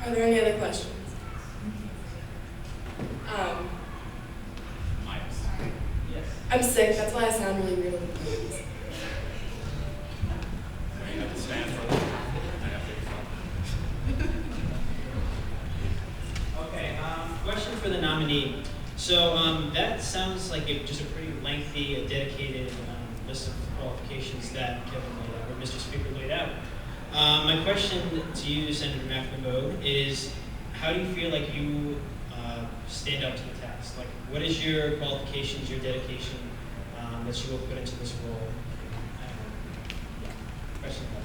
Are there any other questions? Myers. Yes. I'm sick, that's why I sound really weird on the phones. You have to stand for that. I have to. Okay, question for the nominee. So that sounds like just a pretty lengthy, dedicated list of qualifications that Kevin laid out, or Mr. Speaker laid out. My question to you, Senator McNamara, is how do you feel like you stand up to the task? Like, what is your qualifications, your dedication that you will put into this role? Yeah, question about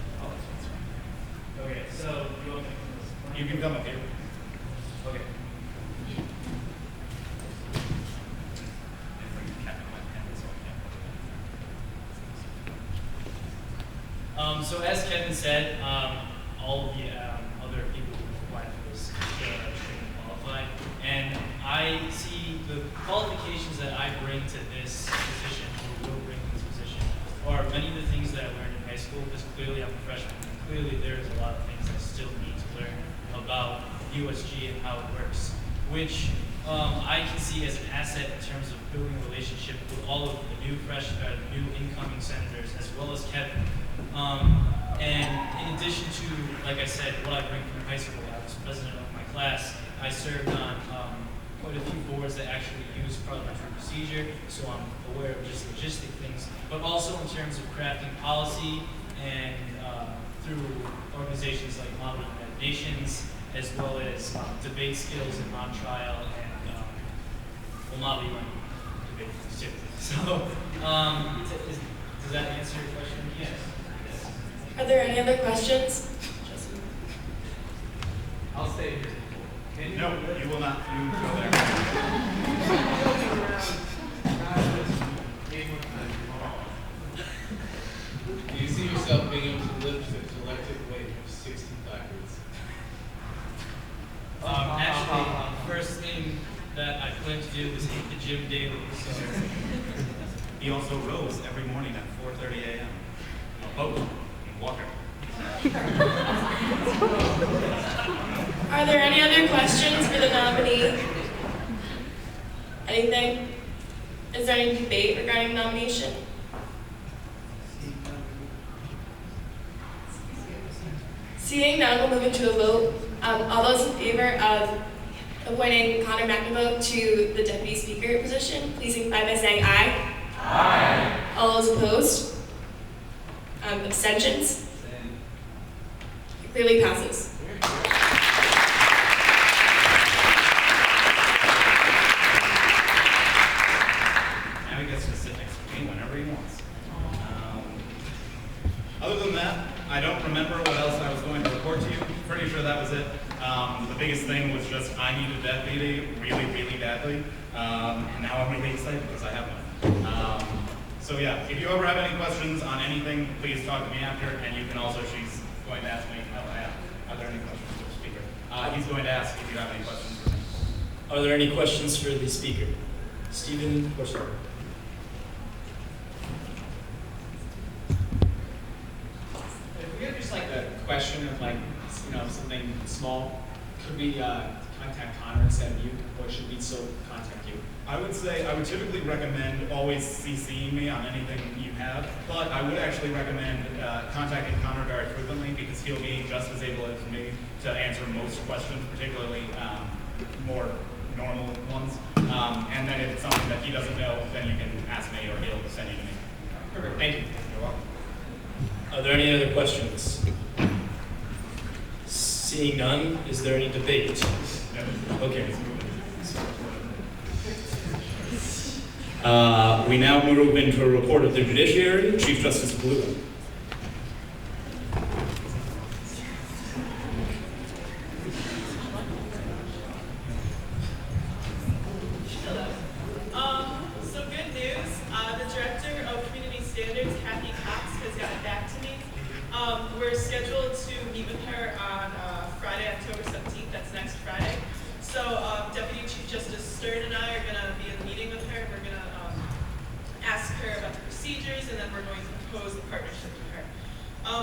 that. Okay, so you want me to You can come up here. Okay. So as Kevin said, all of the other people who applied for this training qualified, and I see the qualifications that I bring to this position, or will bring to this position, are many of the things that I learned in high school, because clearly I'm a freshman, and clearly there's a lot of things I still need to learn about USG and how it works, which I can see as an asset in terms of building a relationship with all of the new incoming senators, as well as Kevin. And in addition to, like I said, what I bring from high school, I was president of my class. I served on quite a few boards that actually use parliamentary procedure, so I'm aware of just logistic things, but also in terms of crafting policy and through organizations like Model United Nations, as well as debate skills and on-trial and Model UN debate things too. So, does that answer your question? Yes. Are there any other questions? I'll stay here. Can No, you will not. You go there. Do you see yourself being able to lift the collective weight of 60 placards? Actually, the first thing that I plan to do is hit the gym daily. So He also rose every morning at 4:30 a.m. A boat in water. Are there any other questions for the nominee? Anything? Is there any debate regarding the nomination? Seeing none, we'll move into a vote. All those in favor of appointing Connor McNamara to the Deputy Speaker position, please signify by saying aye. Aye. All those opposed? Abstentions? It clearly passes. Now he gets to sit next to me whenever he wants. Other than that, I don't remember what else I was going to report to you. Pretty sure that was it. The biggest thing was just I need a deputy really, really badly. And now I'm really excited because I have one. So yeah, if you ever have any questions on anything, please talk to me after. And you can also, she's going to ask me, are there any questions for the speaker? He's going to ask if you have any questions for me. are there any questions for the speaker? Stephen Corso. If we have just like a question of like, something small, could we contact Connor instead of you, or should we still contact you? I would say, I would typically recommend always CCing me on anything you have, but I would actually recommend contacting Connor very frequently because he'll be just as able as me to answer most questions, particularly more normal ones. And then if it's something that he doesn't know, then you can ask me or he'll send you to me. Perfect, thank you. You're welcome. Are there any other questions? Seeing none, is there any debate? Okay. We now move into a report of the Judiciary. Chief Justice Blue. we're scheduled to meet with her on Friday, October 17th. That's next Friday. So Deputy Chief Justice Stern and I are going to be in a meeting with her. We're going to ask her about the procedures, and then we're going to propose the partnership with her.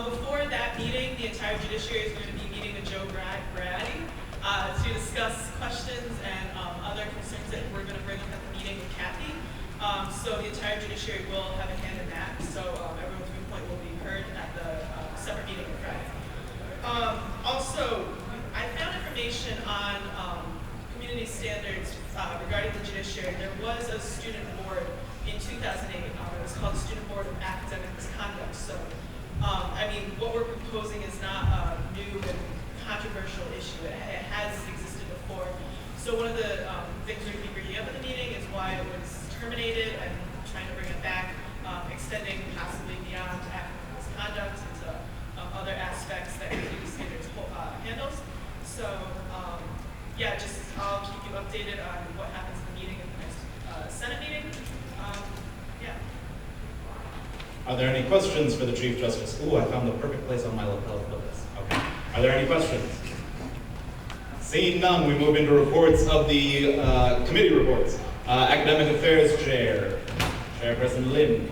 Before that meeting, the entire Judiciary is going to be meeting with Joe Brady to discuss questions and other concerns that we're going to bring up at the meeting with Kathy. So the entire Judiciary will have a hand in that. So everyone's viewpoint will be heard at the separate meeting on Friday. Also, I found information on community standards regarding the Judiciary. There was a student board in 2008. It was called the Student Board of Academic Misconduct. So, I mean, what we're proposing is not a new and controversial issue. It has existed before. So one of the things we're going to be bringing up at the meeting is why it was terminated and trying to bring it back, extending possibly beyond academic misconduct into other aspects that community standards handles. So, yeah, just I'll keep you updated on what happens in the meeting in the next Senate meeting. Yeah. Are there any questions for the Chief Justice? Ooh, I found the perfect place on my lapel to put this. Okay. Are there any questions? Seeing none, we move into reports of the committee reports. Academic Affairs Chair, Chairperson Lynn.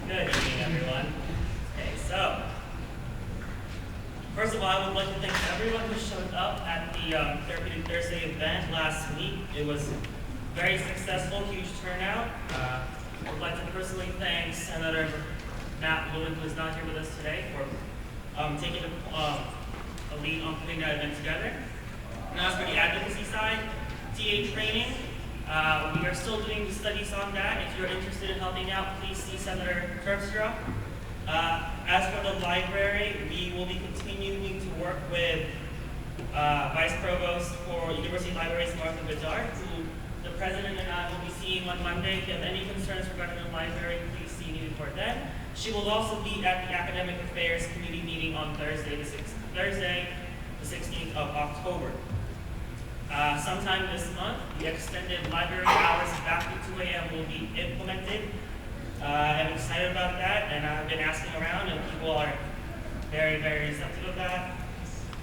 Good evening, everyone. Okay, so first of all, I would like to thank everyone who showed up at the Therapeutic Thursday event last week. It was very successful, huge turnout. I would like to personally thank Senator Matt Lewin, who is not here with us today, for taking a lead on putting that event together. And as for the advocacy side, TA training, we are still doing the studies on that. If you're interested in helping out, please see Senator Terpstra. As for the library, we will be continuing to work with Vice Provost for University Libraries, Martha Bedard, who the President and I will be seeing on Monday. If you have any concerns regarding the library, please see me before then. She will also be at the Academic Affairs Committee meeting on Thursday, the 16th of October. Sometime this month, the extended library hours back to 2 a.m. will be implemented. I'm excited about that, and I've been asking around, and people are very, very receptive of that.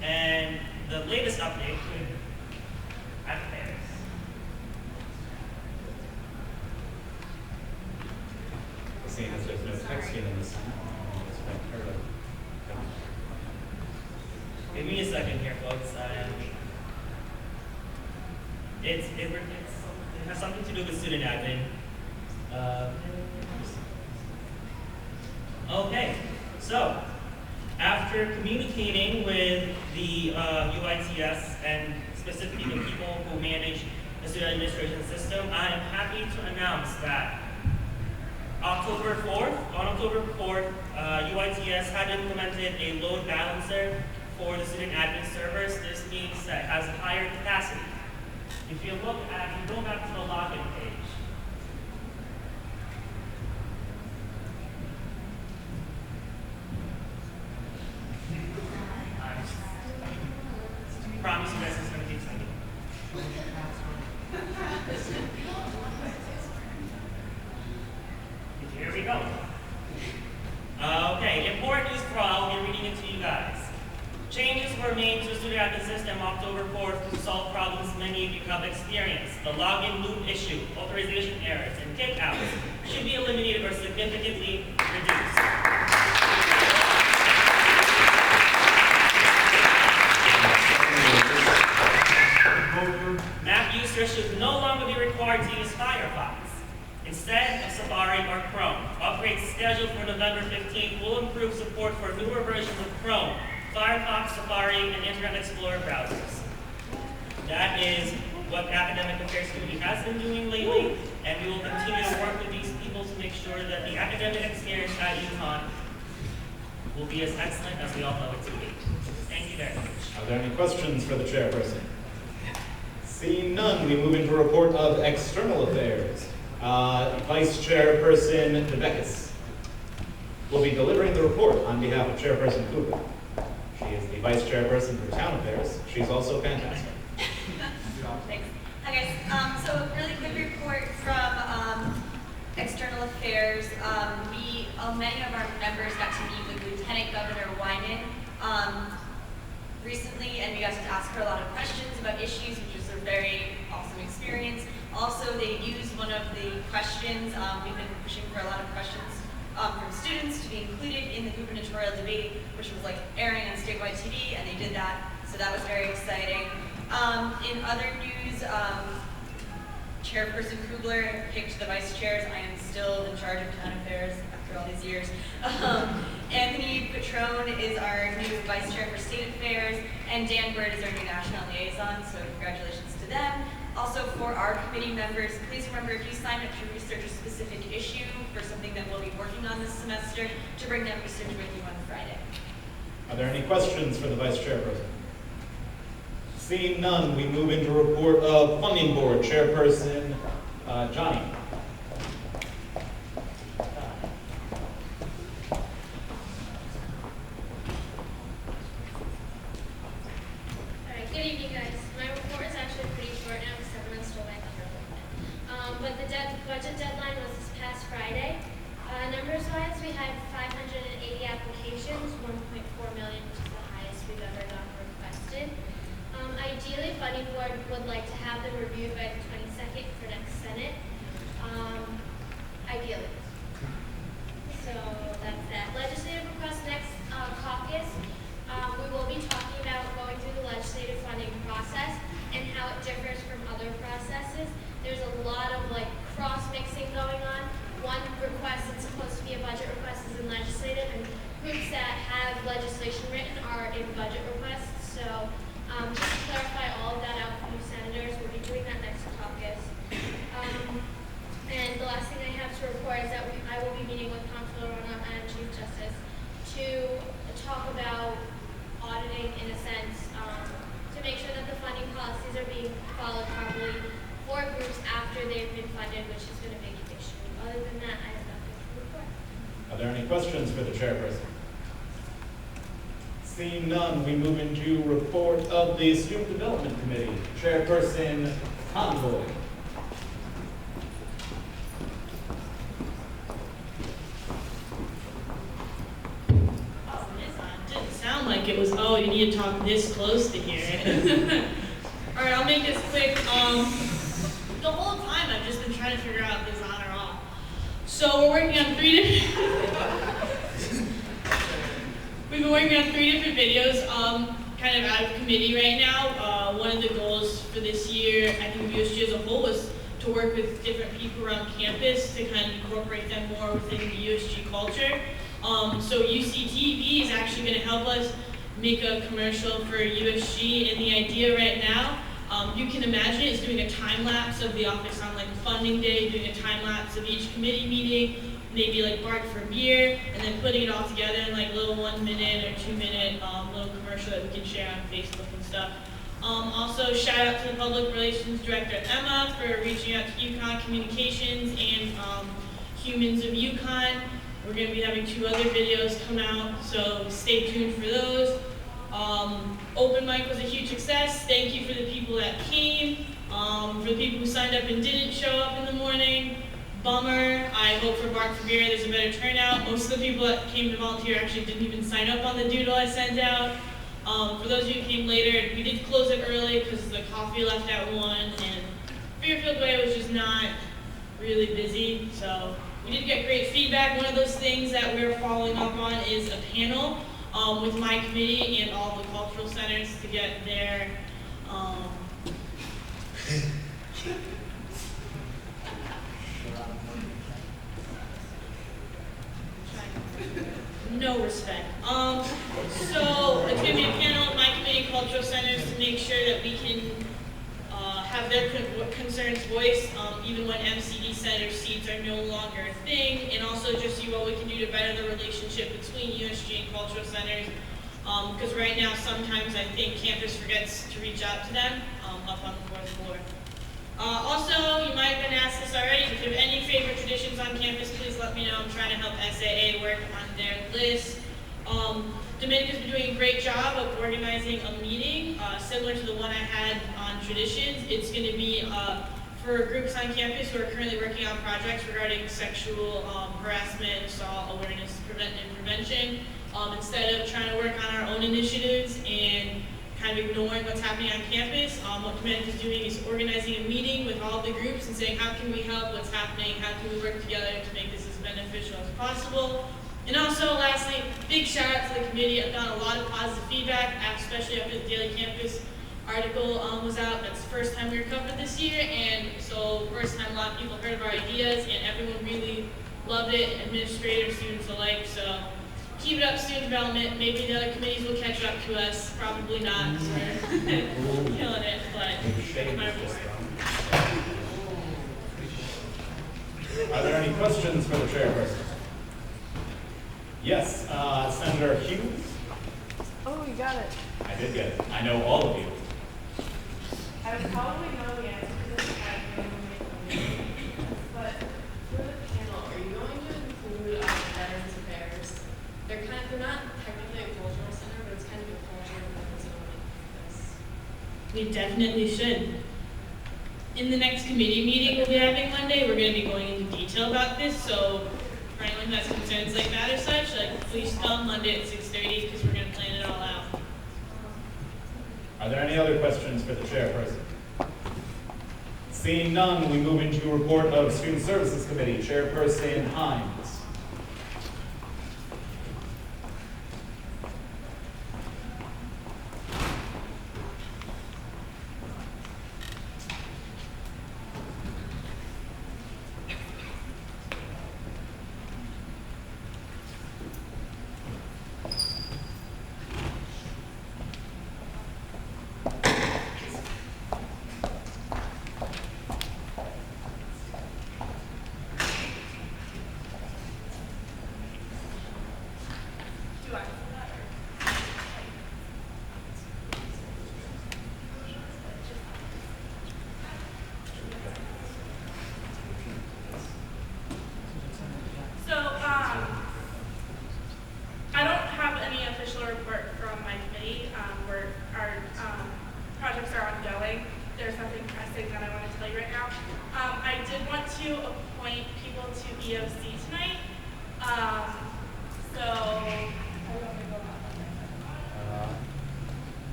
And the latest update with affairs. Seeing as there's no texting in this. Give me a second here, folks. It has something to do with student admin. Okay, so after communicating with the UITS and specifically the people who manage the student administration system, I am happy to announce that on October 4th, UITS had implemented a load balancer for the student admin servers. This means that it has higher capacity. If you go back to the login page, I promise you guys it's going to take a second. Here we go. Okay, important news for all. I'll be reading it to you guys. Changes were made to the student admin system October 4th to solve problems many of you have experienced. The login loop issue, authorization errors, and kickouts should be eliminated or significantly reduced. Mac users should no longer be required to use Firefox. Instead of Safari or Chrome, upgrades scheduled for November 15th will improve support for newer versions of Chrome, Firefox, Safari, and Internet Explorer browsers. That is what the Academic Affairs Committee has been doing lately, and we will continue to work with these people to make sure that the academic experience at UConn will be as excellent as we all know it to be. Thank you very much. Are there any questions for the chairperson? Seeing none, we move into a report of external affairs. Vice Chairperson DeBeckis will be delivering the report on behalf of Chairperson Cooper. She is the Vice Chairperson for Town Affairs. She's also fantastic. Thanks. Hi guys. So a really good report from External Affairs. Many of our members got to meet with Lieutenant Governor Wyman recently, and we got to ask her a lot of questions about issues, which was a very awesome experience. Also, they used one of the questions. We've been pushing for a lot of questions from students to be included in the gubernatorial debate, which was like airing on statewide TV, and they did that. So that was very exciting. In other news, Chairperson Kugler picked the vice chairs. I am still in charge of town affairs after all these years. Anthony Petrone is our new vice chair for state affairs, and Dan Bird is our new national liaison, so congratulations to them. Also for our committee members, please remember if you sign up to research a specific issue for something that we'll be working on this semester, to bring that research with you on Friday. Are there any questions for the vice chairperson? Seeing none, we move into report of funding board chairperson Johnny. Alright, good evening guys. My report is actually pretty short now because everyone's still back on their but the budget deadline was this past Friday. Numbers wise, we had 580 applications, 1.4 million, which is the highest we've ever gotten requested. Ideally, funding board would like to have them reviewed by the 22nd for next Senate. Ideally. So that's that. Legislative request next caucus. We will be talking about going through the legislative funding process and how it differs from other processes. There's a lot of like cross-mixing going on. One request that's supposed to be a budget request is in legislative, and groups that have legislation written are in budget requests. So just to clarify all of that out for you senators, we'll be doing that next caucus. And the last thing I have to report is that I will be meeting with Comptroller and Chief Justice to talk about auditing, in a sense, to make sure that the funding policies are being followed properly for groups after they've been funded, which has been a big issue. Other than that, I have nothing to report. Are there any questions for the chairperson? Seeing none, we move into report of the Student Development Committee. Chairperson Convoy. Didn't sound like it was, oh, you need to talk this close to here. All right, I'll make this quick. The whole time I've just been trying to figure out if this on or off. So we're working on we've been working on 3 different videos, kind of out of committee right now. One of the goals for this year, I think USG as a whole, was to work with different people around campus to kind of incorporate them more within the USG culture. So UCTV is actually going to help us make a commercial for USG, and the idea right now, you can imagine it's doing a time lapse of the office on like funding day, doing a time lapse of each committee meeting, maybe like bark for beer, and then putting it all together in like a little 1 minute or 2 minute little commercial that we can share on Facebook and stuff. Also, shout out to the Public Relations Director Emma for reaching out to UConn Communications and Humans of UConn. We're going to be having 2 other videos come out, so stay tuned for those. Open mic was a huge success. Thank you for the people that came. For the people who signed up and didn't show up in the morning, bummer. I hope for Bark for Beer there's a better turnout. Most of the people that came to volunteer actually didn't even sign up on the doodle I sent out. For those of you who came later, we did close it early because the coffee left at 1, and Fairfield Way was just not really busy. So we did get great feedback. One of those things that we're following up on is a panel with my committee and all the cultural centers to get their no respect. So it's going to be a panel with my committee cultural centers to make sure that we can have their concerns voiced, even when MCD center seats are no longer a thing, and also just see what we can do to better the relationship between USG and cultural centers. Because right now, sometimes I think campus forgets to reach out to them up on the 4th floor. Also, you might have been asked this already, if you have any favorite traditions on campus, please let me know. I'm trying to help SAA work on their list. Dominica's been doing a great job of organizing a meeting similar to the one I had on traditions. It's going to be for groups on campus who are currently working on projects regarding sexual harassment, assault, awareness, and prevention. Instead of trying to work on our own initiatives and kind of ignoring what's happening on campus, what Command is doing is organizing a meeting with all of the groups and saying, how can we help, what's happening, how can we work together to make this as beneficial as possible. And also, lastly, big shout out to the committee. I've gotten a lot of positive feedback, especially after the Daily Campus article was out. That's the first time we were covered this year, and so first time a lot of people heard of our ideas, and everyone really loved it, administrators, students alike. So keep it up, student development. Maybe the other committees will catch up to us. Probably not, because we're killing it, but that's my report. Are there any questions for the chairperson? Yes, Senator Hughes. Oh, you got it. I did get it. I know all of you. I would probably know the answer to this, but for the panel, are you going to include Veterans Affairs? They're not technically a cultural center, but it's kind of a culture of this. We definitely should. In the next committee meeting we'll be having Monday, we're going to be going into detail about this, so for anyone who has concerns like that or such, please come Monday at 6:30 because we're going to plan it all out. Are there any other questions for the chairperson? Seeing none, we move into a report of Student Services Committee, Chairperson Hines.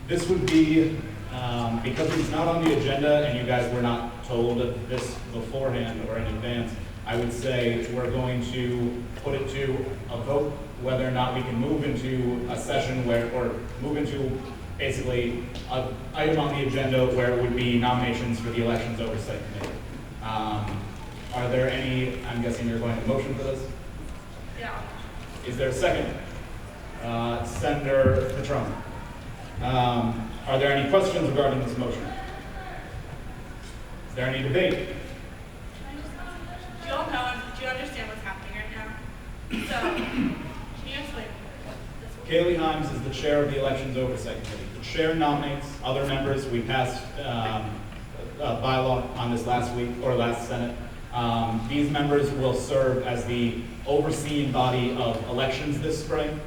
This would be, because it's not on the agenda and you guys were not told of this beforehand or in advance, I would say we're going to put it to a vote whether or not we can move into a session where, or move into basically an item on the agenda where it would be nominations for the Elections Oversight Committee. Are there any, I'm guessing you're going to motion for this? Yeah. Is there a second? Senator Petrone. Are there any questions regarding this motion? Is there any debate? Do you all know, do you understand what's happening right now? So, can you explain? Kaylee Himes is the chair of the Elections Oversight Committee. The chair nominates other members. We passed a bylaw on this last week, or last Senate. These members will serve as the overseeing body of elections this spring.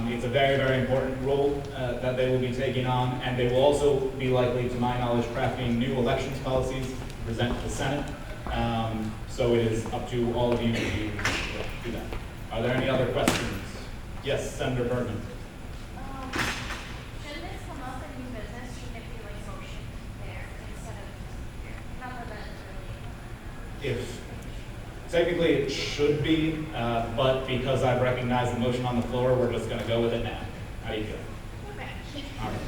It's a very, very important role that they will be taking on, and they will also be likely, to my knowledge, crafting new elections policies to present to the Senate. So it is up to all of you to do that. Are there any other questions? Yes, Senator Bergman. Should this come up in new business? Should it be like motion there instead of not that really? If technically it should be, but because I've recognized the motion on the floor, we're just going to go with it now. How do you feel? Okay. All right.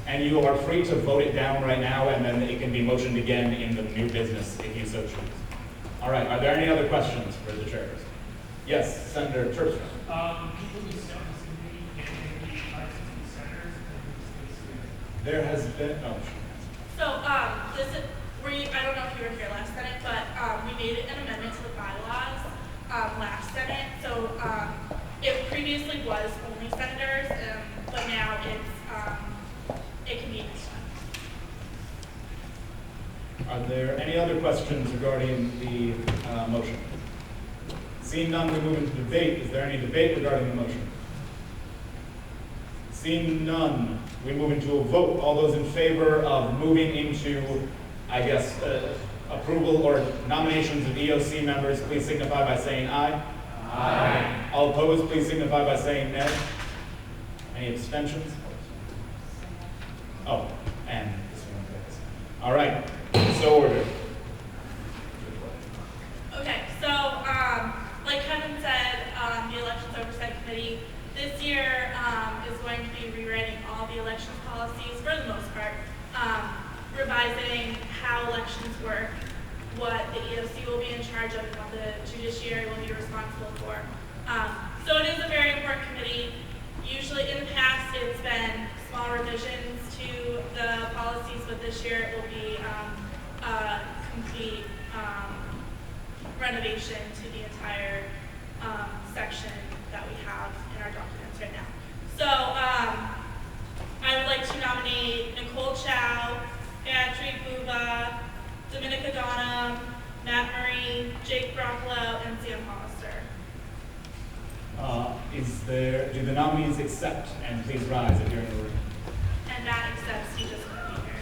And you are free to vote it down right now, and then it can be motioned again in the new business if you so choose. All right. Are there any other questions for the chairs? Yes, Senator Terpstra. People who sit on this committee can be assistant senators and There has been, oh, So, this is, I don't know if you were here last Senate, but we made an amendment to the bylaws last Senate. So it previously was only senators, but now it can be this one. are there any other questions regarding the motion? Seeing none, we move into debate. Is there any debate regarding the motion? Seeing none, we move into a vote. All those in favor of moving into, I guess, approval or nominations of EOC members, please signify by saying aye. Aye. All opposed, please signify by saying nay. Any abstentions? Oh, and this one fails. All right, so ordered. Okay, so, like Kevin said, the Elections Oversight Committee this year is going to be rewriting all the elections policies for the most part, revising how elections work, what the EOC will be in charge of, and what the Judiciary will be responsible for. So it is a very important committee. Usually in the past, it's been small revisions to the policies, but this year it will be a complete renovation to the entire section that we have in our documents right now. So I would like to nominate Nicole Chow, Beatrice Buba, Dominica Donham, Matt Murray, Jake Broccolo, and Sam Hollister. Do the nominees accept? And please rise if you're in the room. And Matt accepts, he just couldn't be here.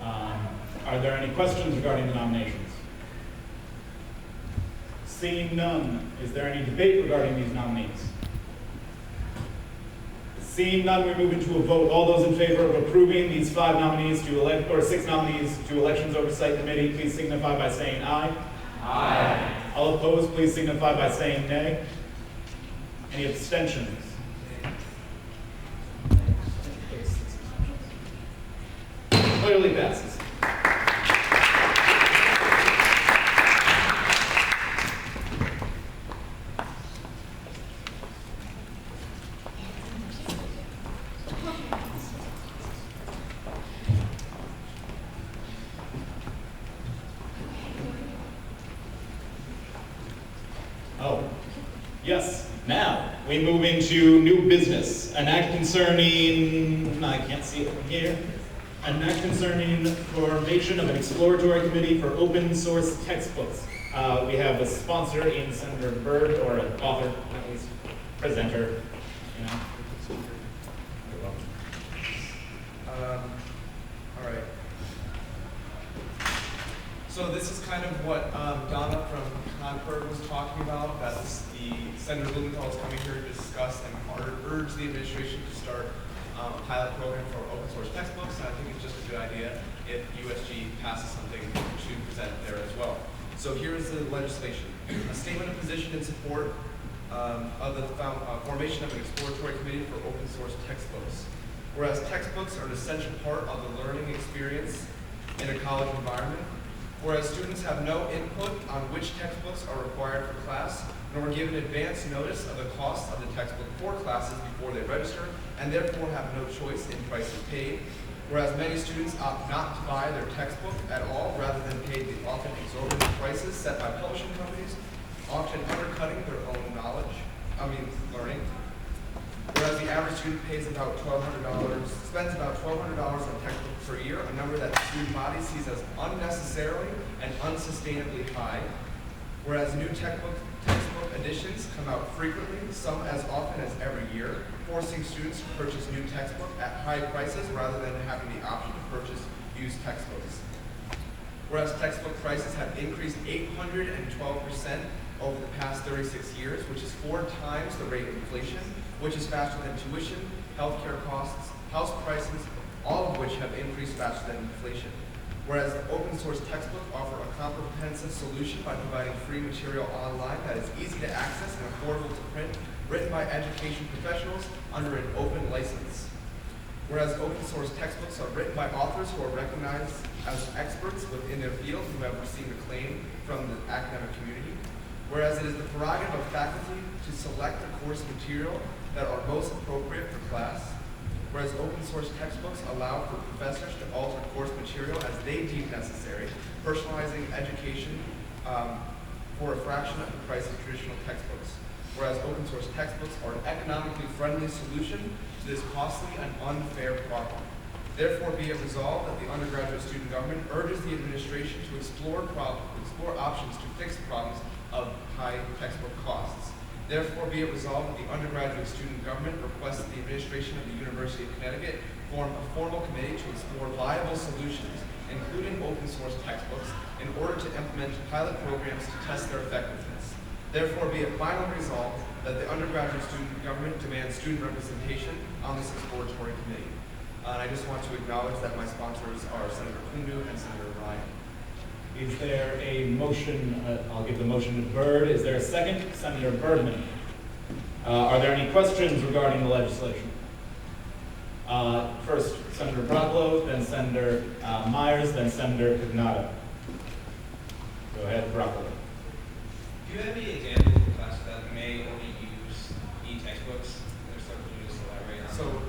Are there any questions regarding the nominations? Seeing none, is there any debate regarding these nominees? Seeing none, we move into a vote. All those in favor of approving these 5 nominees to elect, or 6 nominees to Elections Oversight Committee, please signify by saying aye. Aye. All opposed, please signify by saying nay. Any abstentions? Clearly passes. Oh, yes. Now, we move into new business. An act concerning, I can't see it from here. An act concerning formation of an exploratory committee for open source textbooks. We have a sponsor in Senator Byrd, or an author, at least, presenter, you know. You're welcome. All right. So this is kind of what Donna from Concord was talking about. That's the Senator Blumenthal is coming here to discuss and urge the administration to start a pilot program for open source textbooks. And I think it's just a good idea if USG passes something to present there as well. So here is the legislation. A statement of position in support of the formation of an exploratory committee for open source textbooks. Whereas textbooks are an essential part of the learning experience in a college environment, whereas students have no input on which textbooks are required for class, nor given advance notice of the cost of the textbook for classes before they register, and therefore have no choice in prices paid, whereas many students opt not to buy their textbook at all, rather than pay the often exorbitant prices set by publishing companies, often undercutting their own learning. Whereas the average student spends about $1,200 on textbooks per year, a number that the student body sees as unnecessarily and unsustainably high. Whereas new textbook editions come out frequently, some as often as every year, forcing students to purchase new textbooks at high prices rather than having the option to purchase used textbooks. Whereas textbook prices have increased 812% over the past 36 years, which is 4 times the rate of inflation, which is faster than tuition, healthcare costs, house prices, all of which have increased faster than inflation. Whereas the open source textbooks offer a comprehensive solution by providing free material online that is easy to access and affordable to print, written by education professionals under an open license. Whereas open source textbooks are written by authors who are recognized as experts within their field who have received acclaim from the academic community. Whereas it is the prerogative of faculty to select the course material that are most appropriate for class. Whereas open source textbooks allow for professors to alter course material as they deem necessary, personalizing education for a fraction of the price of traditional textbooks. Whereas open source textbooks are an economically friendly solution to this costly and unfair problem. Therefore, be it resolved that the undergraduate student government urges the administration to explore options to fix problems of high textbook costs. Therefore, be it resolved that the undergraduate student government requests that the administration of the University of Connecticut form a formal committee to explore viable solutions, including open source textbooks, in order to implement pilot programs to test their effectiveness. Therefore, be it finally resolved that the undergraduate student government demands student representation on this exploratory committee. And I just want to acknowledge that my sponsors are Senator Kundu and Senator Ryan. Is there a motion? I'll give the motion to Byrd. Is there a second? Senator Birdman. Are there any questions regarding the legislation? First, Senator Brocolo, then Senator Myers, then Senator Cognato. Go ahead, Brocolo. Do you have any examples of classes that may only use e-textbooks? They're starting to just elaborate on. So,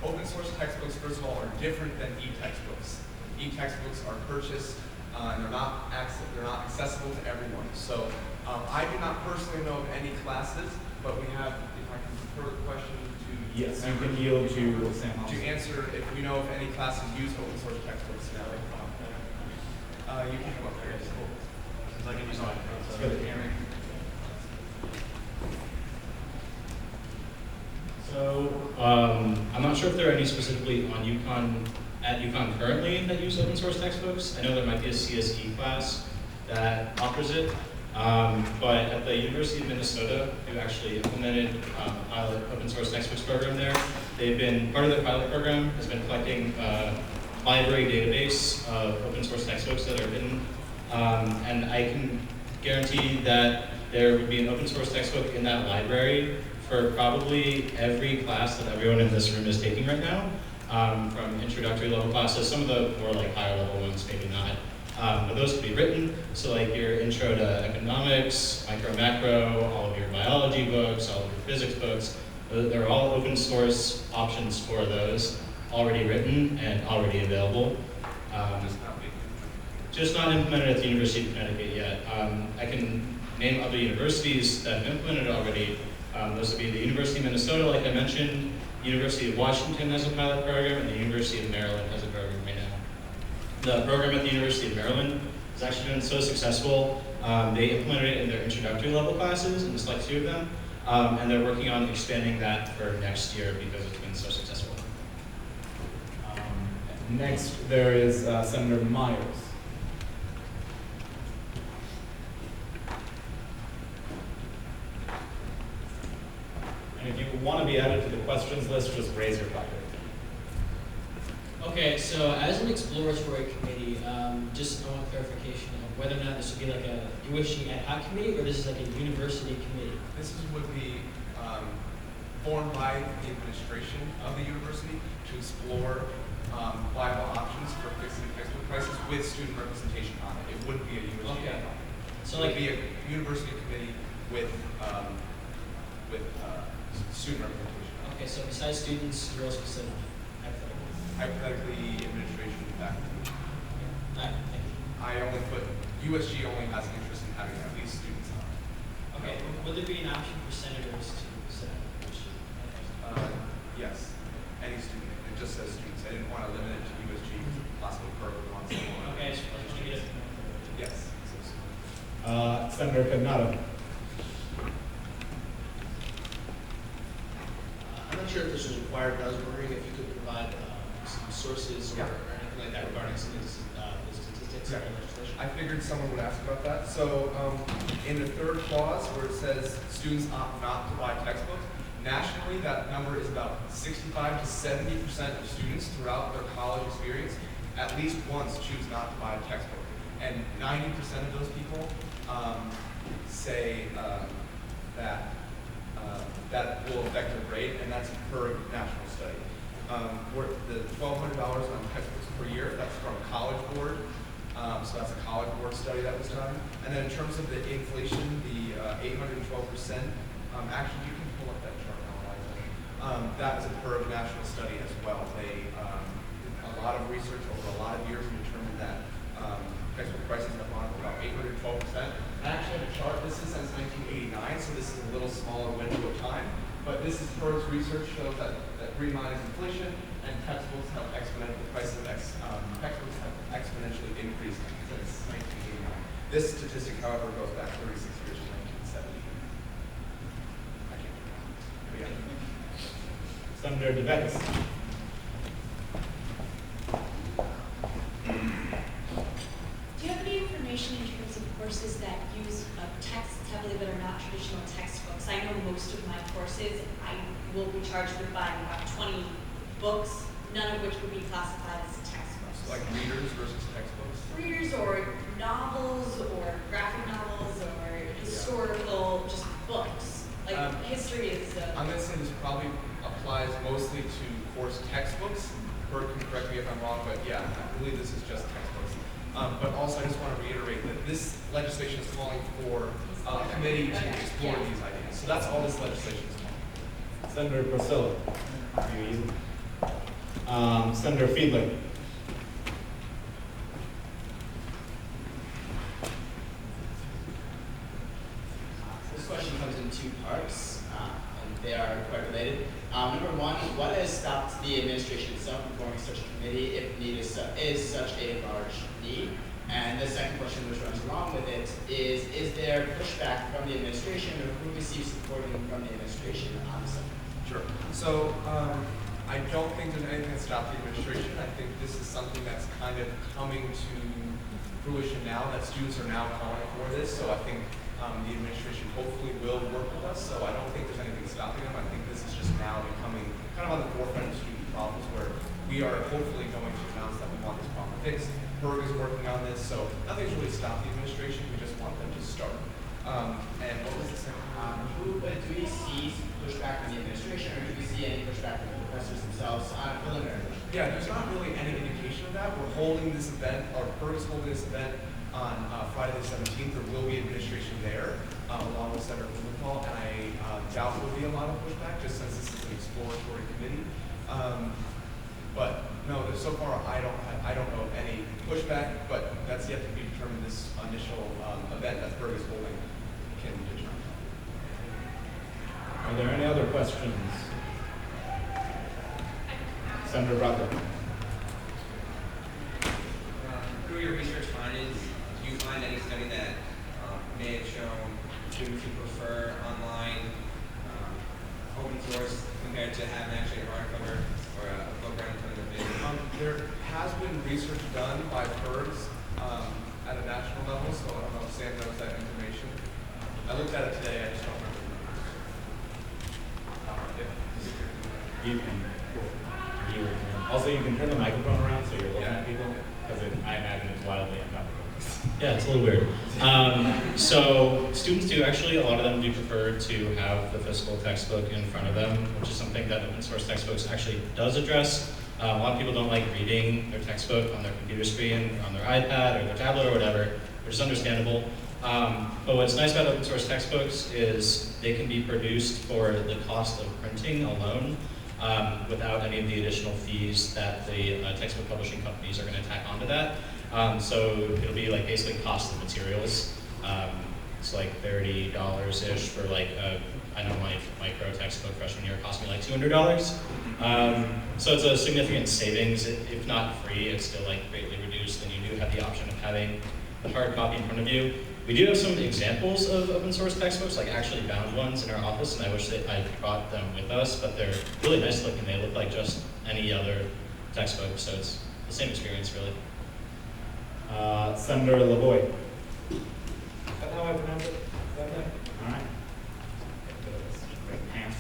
open source textbooks, first of all, are different than e-textbooks. E-textbooks are purchased and they're not accessible to everyone. So, I do not personally know of any classes, but we have, if I can refer the question to yes, you can yield to Sam. To answer if you know of any classes use open source textbooks now. You can come up there. Since I can use mine. Let's go to Aaron. So, I'm not sure if there are any specifically on at UConn currently that use open source textbooks. I know there might be a CSE class that offers it, but at the University of Minnesota, who actually implemented a pilot open source textbooks program there, they've been, part of their pilot program has been collecting a library database of open source textbooks that are written, and I can guarantee that there would be an open source textbook in that library for probably every class that everyone in this room is taking right now, from introductory level classes, some of the more like higher level ones, maybe not. But those could be written, so like your intro to economics, micro, macro, all of your biology books, all of your physics books, they're all open source options for those, already written and already available. Just not implemented at the University of Connecticut yet. I can name other universities that have implemented it already. Those would be the University of Minnesota, like I mentioned, University of Washington has a pilot program, and the University of Maryland has a program right now. The program at the University of Maryland has actually been so successful, they implemented it in their introductory level classes, and just like 2 of them, and they're working on expanding that for next year because it's been so successful. Next, there is Senator Myers. And if you want to be added to the questions list, just raise your placard. Okay, so as an exploratory committee, just I want clarification of whether or not this would be like a USG ad hoc committee or this is like a university committee. This would be formed by the administration of the university to explore viable options for fixing textbook prices with student representation on it. It wouldn't be a USG ad hoc. So it would be a university committee with student representation. Okay, so besides students, you're also considered hypothetically administration and faculty. Alright, thank you. I only put USG only has an interest in having at least students on. Okay, would there be an option for senators to sit on USG? Yes, any student. It just says students. I didn't want to limit it to USG because possible purpose wants to. Okay, I just want to get it. Yes. Senator Cognato. I'm not sure if this was required, but I was wondering if you could provide some sources or anything like that regarding some of the statistics Yeah. and legislation. I figured someone would ask about that. So in the 3rd clause where it says students opt not to buy textbooks, nationally that number is about 65 to 70% of students throughout their college experience at least once choose not to buy a textbook. And 90% of those people say that will affect their grade, and that's per national study. The $1,200 on textbooks per year, that's from a College Board. So that's a College Board study that was done. And then in terms of the inflation, the 812%, actually you can pull up that chart now, Eliza. That was a per national study as well. They did a lot of research over a lot of years and determined that textbook prices have gone up about 812%. I actually have a chart. This is since 1989, so this is a little smaller window of time. But this is PER's research shows that green line is inflation, and textbooks have exponential, the price of textbooks have exponentially increased since 1989. This statistic, however, goes back 36 years to 1970. Senator DeVettis. Do you have any information in terms of courses that use texts heavily that are not traditional textbooks? I know most of my courses, I will be charged with buying about 20 books, none of which would be classified as textbooks. Like readers versus textbooks? Readers or novels or graphic novels or historical, just books. Like history is... I'm going to say this probably applies mostly to course textbooks. Bert can correct me if I'm wrong, but yeah, I believe this is just textbooks. But also, I just want to reiterate that this legislation is calling for a committee to explore these ideas. So that's all this legislation is calling. Senator Priscilla. Senator Fiedler. This question comes in two parts, and they are quite related. Number one, what has stopped the administration itself from forming such a committee if need is such a large need? And the second question, which runs along with it, is there pushback from the administration, or who receives support from the administration on this subject? Sure. So I don't think there's anything that stopped the administration. I think this is something that's kind of coming to fruition now, that students are now calling for this. So I think the administration hopefully will work with us. So I don't think there's anything stopping them. I think this is just now becoming kind of on the forefront of student problems, where we are hopefully going to announce that we want this problem fixed. Berg is working on this, so nothing's really stopped the administration. We just want them to start. And what was the second? Do we see pushback from the administration, or do we see any pushback from the professors themselves on a preliminary level? Yeah, there's not really any indication of that. We're holding this event, or Berg is holding this event on Friday the 17th. There will be administration there, along with Senator Blumenthal, and I doubt there will be a lot of pushback, just since this is an exploratory committee. But no, so far I don't know of any pushback, but that's yet to be determined. This initial event that Berg is holding can determine. Are there any other questions? Senator Bradley. Through your research findings, do you find any study that may have shown students who prefer online open source compared to having actually a hardcover or a book right in front of their face? There has been research done by PERS at a national level, so I don't know if Sam knows that information. I looked at it today, I just don't remember the numbers. Also, you can turn the microphone around so you're looking at people, because I imagine it's wildly uncomfortable. Yeah, it's a little weird. So students do actually, a lot of them do prefer to have the physical textbook in front of them, which is something that open source textbooks actually does address. A lot of people don't like reading their textbook on their computer screen, or on their iPad, or their tablet, or whatever, which is understandable. But what's nice about open source textbooks is they can be produced for the cost of printing alone, without any of the additional fees that the textbook publishing companies are going to tack onto that. So it'll be like basically cost of materials. It's like $30-ish for like I know my micro textbook freshman year cost me like $200. So it's a significant savings. If not free, it's still like greatly reduced, and you do have the option of having the hard copy in front of you. We do have some examples of open source textbooks, like actually bound ones in our office, and I wish that I brought them with us, but they're really nice looking. They look like just any other textbook, so it's the same experience, really. Senator LaVoy. Is that how I pronounce it? Is that right? All right. Great pants.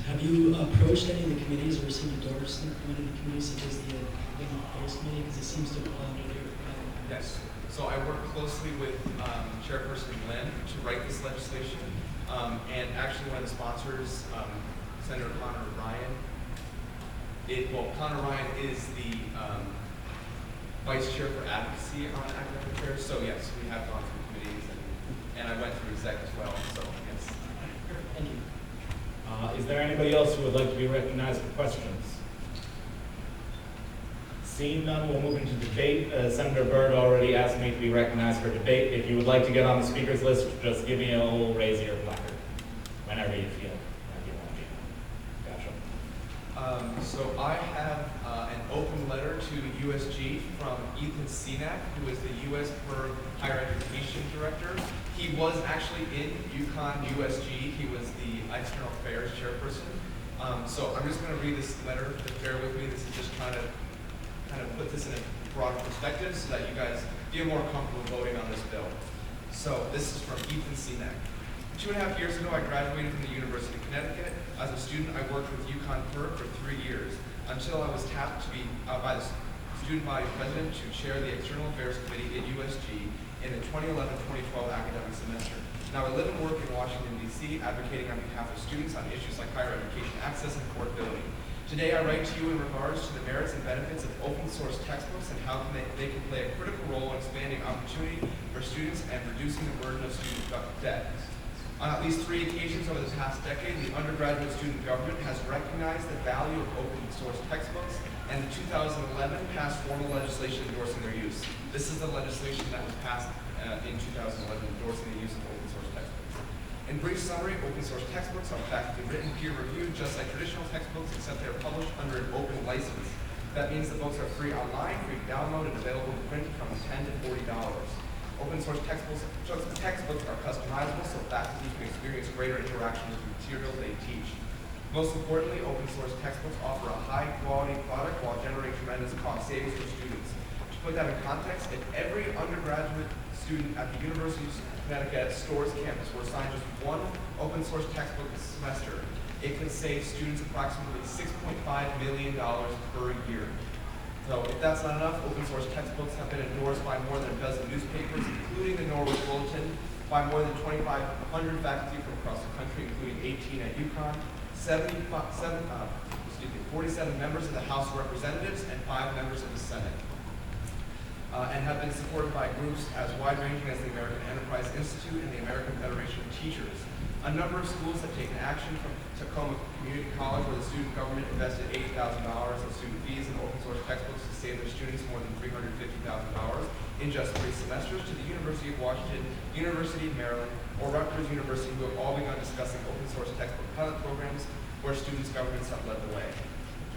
Have you approached any of the committees or received endorsement from any of the committees, such as the Affairs Committee, because it seems to fall under their... Yes. So I work closely with Chairperson Lynn to write this legislation, and actually one of the sponsors, Senator Connor Ryan. Connor Ryan is the vice chair for advocacy on academic affairs. So yes, we have gone through committees, and I went through exec as well. So yes. Thank you. Is there anybody else who would like to be recognized for questions? Seeing none, we'll move into debate. Senator Byrd already asked me to be recognized for debate. If you would like to get on the speakers list, just give me a little raise of your placard whenever you feel like you want to be. Gotcha. So I have an open letter to to USG from Ethan Senack, who is the U.S. Higher Education Director. He was actually in UConn USG. He was the External Affairs Chairperson. So I'm just going to read this letter. Bear with me. This is just trying to kind of put this in a broader perspective so that you guys feel more comfortable voting on this bill. So this is from Ethan Senack. 2.5 years ago, I graduated from the University of Connecticut. As a student, I worked with UConn for 3 years until I was tapped to be by the student body president to chair the External Affairs Committee at USG in the 2011-2012 academic semester. Now I live and work in Washington, D.C., advocating on behalf of students on issues like higher education access and affordability. Today I write to you in regards to the merits and benefits of open source textbooks and how they can play a critical role in expanding opportunity for students and reducing the burden of student debt. On at least 3 occasions over the past decade, the undergraduate student government has recognized the value of open source textbooks, and in 2011 passed formal legislation endorsing their use. This is the legislation that was passed in 2011 endorsing the use of open source textbooks. In brief summary, open source textbooks are faculty written, peer reviewed, just like traditional textbooks, except they are published under an open license. That means the books are free online, free to download, and available to print from $10 to $40. Open source textbooks are customizable so faculty can experience greater interaction with the materials they teach. Most importantly, open source textbooks offer a high quality product while generating tremendous cost savings for students. To put that in context, if every undergraduate student at the University of Connecticut stores campus were assigned just one open source textbook this semester, it could save students approximately $6.5 million per year. So if that's not enough, open source textbooks have been endorsed by more than a dozen newspapers, including the Norwich Bulletin, by more than 2,500 faculty from across the country, including 18 at UConn, 47 members of the House of Representatives, and 5 members of the Senate. And have been supported by groups as wide-ranging as the American Enterprise Institute and the American Federation of Teachers. A number of schools have taken action, from Tacoma Community College, where the student government invested $80,000 in student fees and open source textbooks to save their students more than $350,000 in just 3 semesters, to the University of Washington, University of Maryland, or Rutgers University, who have all begun discussing open source textbook pilot programs where students' governments have led the way.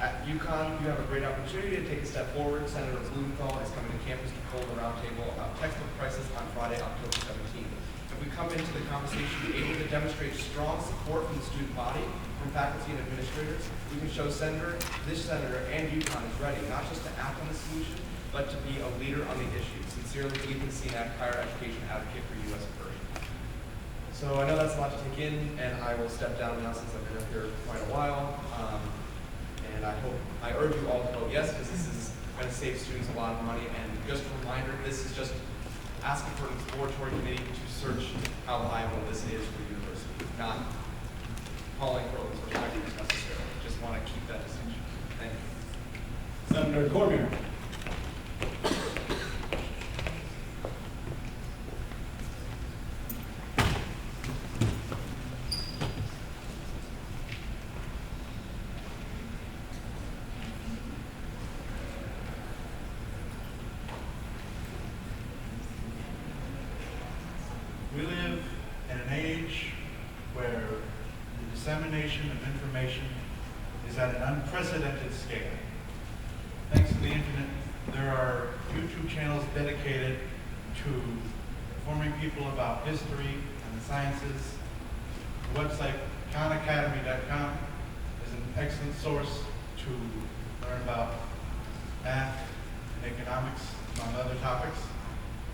At UConn, you have a great opportunity to take a step forward. Senator Blumenthal is coming to campus to hold a roundtable about textbook prices on Friday, October 17th. If we come into the conversation able to demonstrate strong support from the student body, from faculty and administrators, we can show this senator and UConn is ready, not just to act on the solution, but to be a leader on the issue. Sincerely, Ethan Senack, higher education advocate for U.S. First. So I know that's a lot to take in, and I will step down now since I've been up here quite a while. And I urge you all to vote yes, because this is going to save students a lot of money. And just a reminder, this is just asking for an exploratory committee to search how viable this is for the university, not calling for open source textbooks necessarily. Just want to keep that distinction. Thank you. Senator Cormier. We live in an age where the dissemination of information is at an unprecedented scale. Thanks to the internet, there are YouTube channels dedicated to informing people about history and the sciences. The website khanacademy.com is an excellent source to learn about math and economics, among other topics.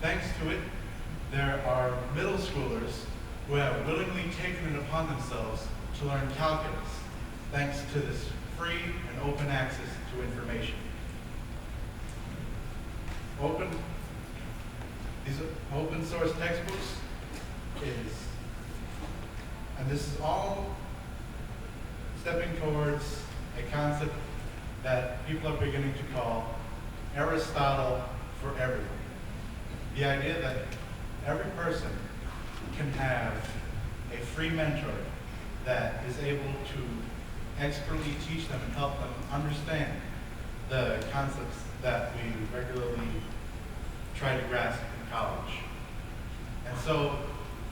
Thanks to it, there are middle schoolers who have willingly taken it upon themselves to learn calculus, thanks to this free and open access to information. These open source textbooks and this is all stepping towards a concept that people are beginning to call Aristotle for everyone. The idea that every person can have a free mentor that is able to expertly teach them and help them understand the concepts that we regularly try to grasp in college. And so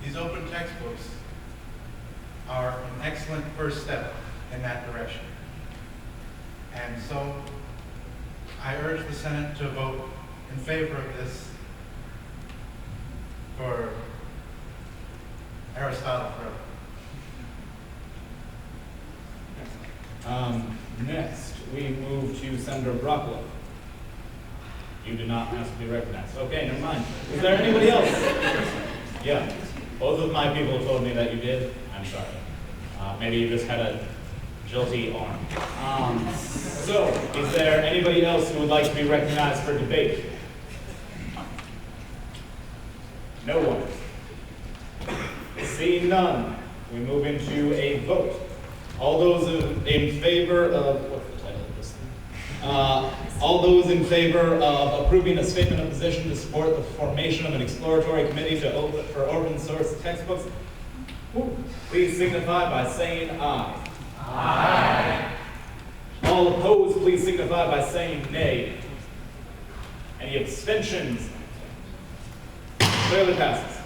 these open textbooks are an excellent first step in that direction. And so I urge the Senate to vote in favor of this for Aristotle forever. Next, we move to Senator Brockwood. You do not ask to be recognized. Okay, never mind. Is there anybody else? Yeah, both of my people told me that you did. I'm sorry. Maybe you just had a jilty arm. So, is there anybody else who would like to be recognized for debate? No one. Seeing none, we move into a vote. All those in favor of, what's the title of this thing? All those in favor of approving a statement of position to support the formation of an exploratory committee for open source textbooks, please signify by saying aye. Aye. All opposed, please signify by saying nay. Any abstentions? Clearly passes.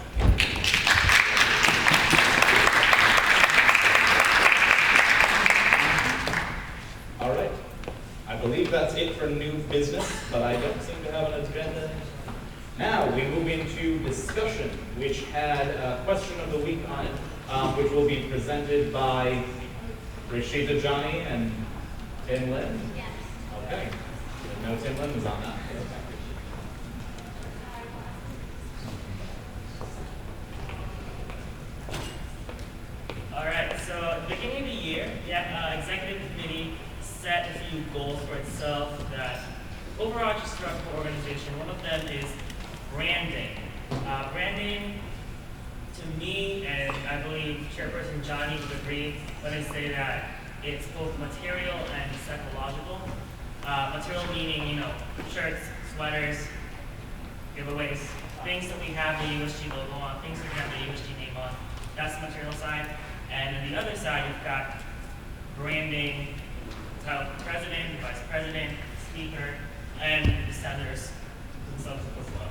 All right. I believe that's it for new business, but I don't seem to have an agenda. Now we move into discussion, which had a question of the week on it, which will be presented by Rashida Johnny and Tim Lynn. Yes. Okay. No, Tim Lynn was on that. All right, so at the beginning of the year, the executive committee set a few goals for itself that overarching throughout the organization. One of them is branding. Branding, to me, and I believe Chairperson Johnny would agree when I say that it's both material and psychological. Material meaning, shirts, sweaters, giveaways, things that we have the USG logo on, things that we have the USG name on. That's the material side. And on the other side, you've got branding, title president, vice president, speaker, and the senators themselves as well.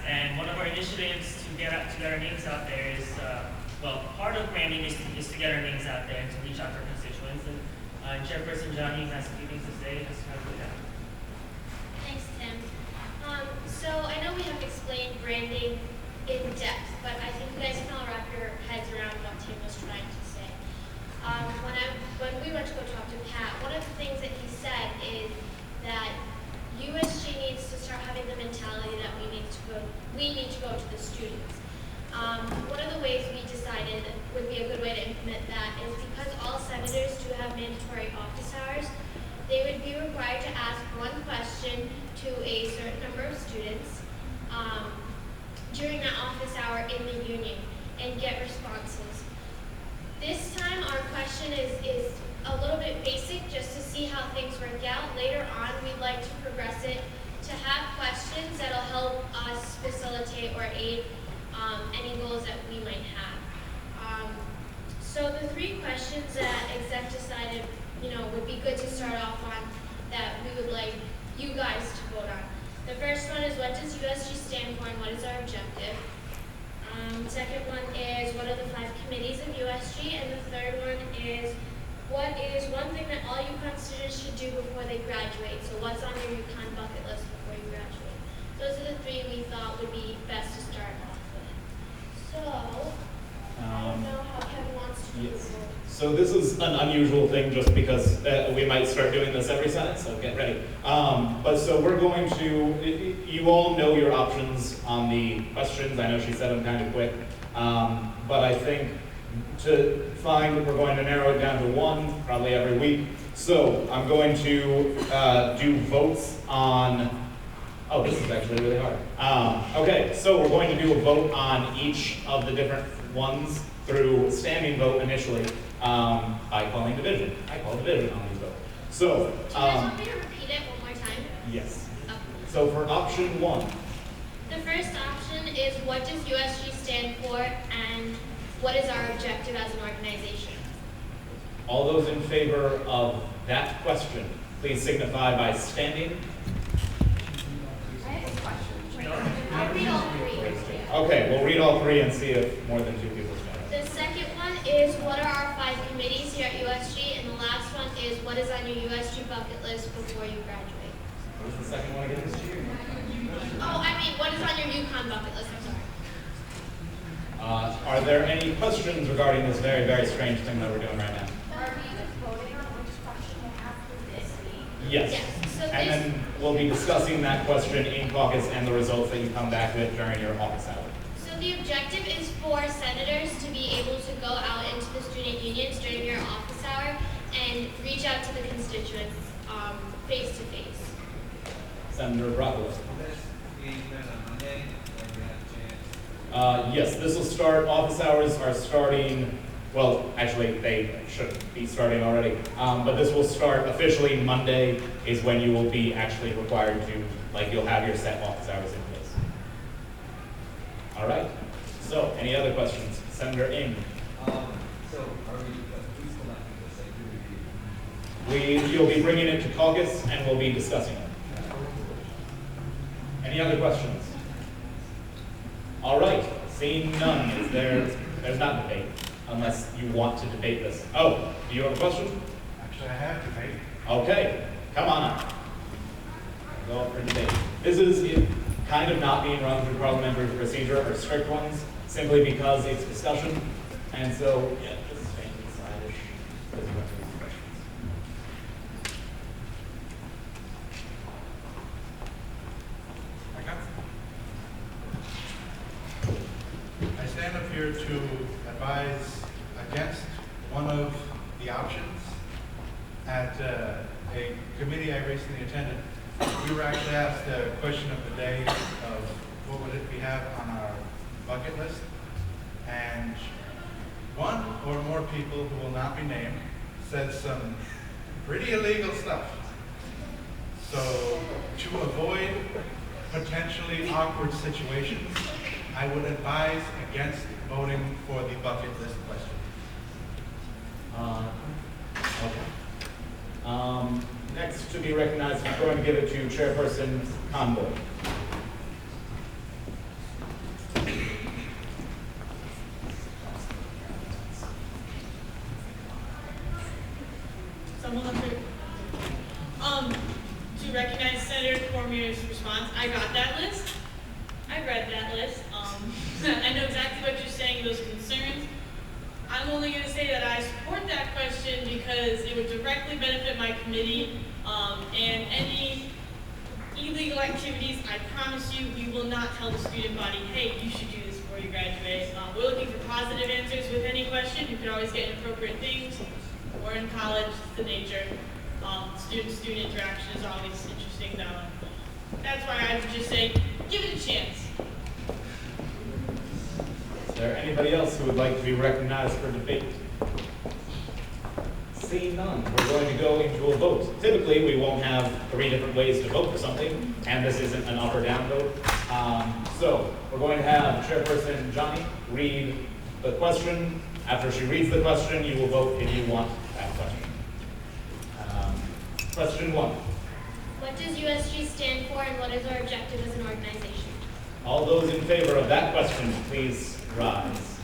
And one of our initiatives to get our names out there is, part of branding is to get our names out there and to reach out to our constituents. And Chairperson Johnny has a few things to say. Just kind of do that. Thanks, Tim. So I know we haven't explained branding in depth, but I think you guys can all wrap your heads around what Tim was trying to say. When we went to go talk to Pat, one of the things that he said is that USG needs to start having the mentality that we need to go to the students. One of the ways we decided would be a good way to implement that is because all senators do have mandatory office hours, they would be required to ask one question to a certain number of students during that office hour in the union and get responses. This time our question is a little bit basic just to see how things work out. Later on we'd like to progress it to have questions that'll help us facilitate or aid any goals that we might have. So the three questions that exec decided would be good to start off on that we would like you guys to vote on. The first one is, what does USG stand for and what is our objective? Second one is, what are the 5 committees of USG? And the third one is, what is one thing that all UConn students should do before they graduate? So what's on your UConn bucket list before you graduate? Those are the 3 we thought would be best to start off with. So, I don't know how Kevin wants to do this. So this is an unusual thing just because we might start doing this every Senate, so get ready. So we're going to, you all know your options on the questions. I know she said them kind of quick, but I think to find, we're going to narrow it down to 1 probably every week. So I'm going to do votes on, oh, this is actually really hard. Okay, so we're going to do a vote on each of the different ones through standing vote initially. By calling division. I call division on these votes. So, do you guys want me to repeat it one more time? yes. Okay. So for option 1. The first option is, what does USG stand for and what is our objective as an organization? All those in favor of that question, please signify by standing. I have a question. I'll read all 3. Okay, we'll read all 3 and see if more than 2 people stand. The second one is, what are our 5 committees what is on your USG bucket list before you graduate? What was the second one again? Oh, I mean, what is on your UConn bucket list? I'm sorry. Are there any questions regarding this very, very strange thing that we're doing right now? Are we voting on which question to ask for this week? Yes. So And then we'll be discussing that question in caucus and the results that you come back with during your office hour. So the objective is for senators to be able to go out into the student unions during your office hour and reach out to the constituents face to face. Senator Broccoli. Yes, this will start, office hours are starting, well, actually, they should be starting already, but this will start officially Monday is when you will be actually required to, like, you'll have your set office hours in place. All right, so any other questions? Senator Ng. So are we who's selecting this? You'll be bringing it to caucus and we'll be discussing it. Any other questions? All right, seeing none, there's not debate, unless you want to debate this. Oh, do you have a question? Actually, I have debate. Okay, come on up. Go up for debate. This is kind of not being run through parliamentary procedure or strict ones, simply because it's discussion. And so, yeah, just stand inside-ish, because you have to ask questions. I stand up here to advise against one of the options. At a committee I recently attended, we were actually asked a question of the day of what would it we have on our bucket list. And one or more people who will not be named said some pretty illegal stuff. So to avoid potentially awkward situations, I would advise against voting for the bucket list question. Okay. Next to be recognized, I'm going to give it to Chairperson Conboy. Someone up here. To recognize Senator Cormier's response, I got that list. I read that list. I know exactly what you're saying, those concerns. I'm only going to say that I support that question because it would directly benefit my committee, and any illegal activities, I promise you, we will not tell the student body, hey, you should do this before you graduate. We're looking for positive answers with any question. You can always get inappropriate things. We're in college, it's the nature. Student-student interaction is always interesting though. That's why I would just say, give it a chance. Is there anybody else who would like to be recognized for debate? Seeing none, we're going to go into a vote. Typically, we won't have 3 different ways to vote for something, and this isn't an up or down vote. So we're going to have Chairperson Johnny read the question. After she reads the question, you will vote if you want that question. Question 1. What does USG stand for and what is our objective as an organization? All those in favor of that question, please rise.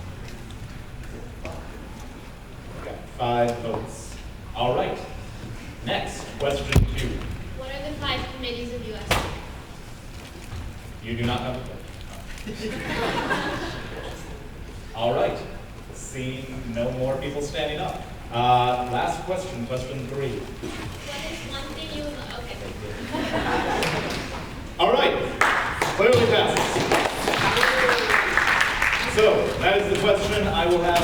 Got 5 votes. All right. Next, question 2. What are the 5 committees of USG? You do not have a vote. All right. Seeing no more people standing up. Last question, question 3. What is one thing you would, okay. All right. Clearly passes. So that is the question. I will have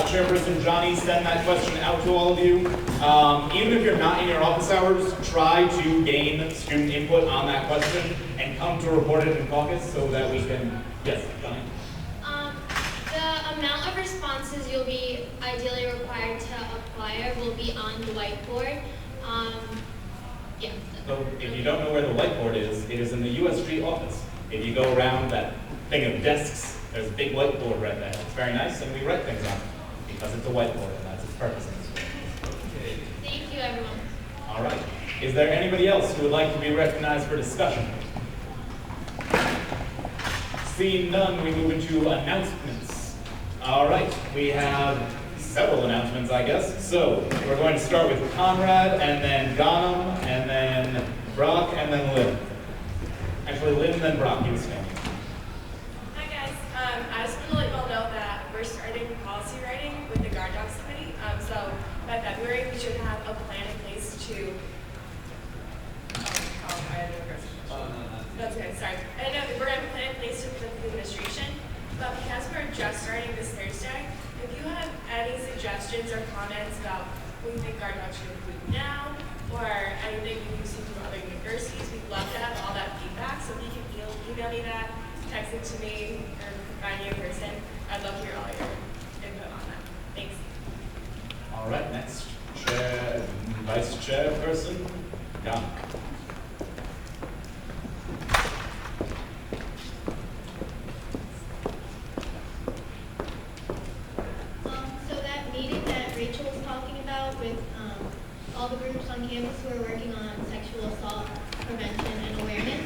Chairperson Johnny send that question out to all of you. Even if you're not in your office hours, try to gain student input on that question and come to report it in caucus so that we can, yes, Johnny? The amount of responses you'll be ideally required to acquire will be on the whiteboard. Yeah. So if you don't know where the whiteboard is, it is in the USG office. If you go around that thing of desks, there's a big whiteboard right there. It's very nice, and we write things on it because it's a whiteboard, and that's its purpose in this way. Thank you, everyone. All right. Is there anybody else who would like to be recognized for discussion? Seeing none, we move into announcements. All right. We have several announcements, I guess. So we're going to start with Conrad, and then Ghanem, and then Brock, and then Lynn. Actually, Lynn, then Brock. You stand. Hi guys, I just want to let you all know that we're starting policy writing with the Guard Dogs Committee. So by February, we should have a plan in place to. I had no question. That's good. Sorry. I know we're going to have a plan in place with the administration, but because we're just starting this Thursday, if you have any suggestions or comments about what you think Guard Dogs should include now, or anything you've seen from other universities, we'd love to have all that feedback. So if you can email me that, text it to me, or find me in person, I'd love to hear all your input on that. Thanks. All right, next chair, vice chairperson, Ghanem. So that meeting that Rachel was talking about with all the groups on campus who are working on sexual assault prevention and awareness,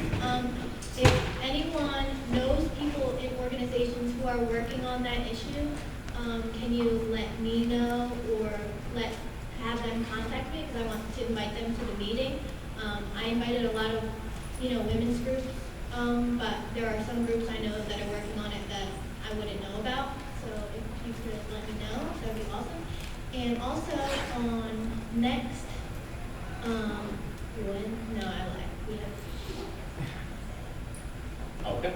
if anyone knows people in organizations who are working on that issue, can you let me know or have them contact me, because I want to invite them to the meeting. I invited a lot of women's groups, but there are some groups I know that are working on it that I wouldn't know about. So if you could let me know, that would be awesome. And also on next, when? No, I lied. We have. Okay.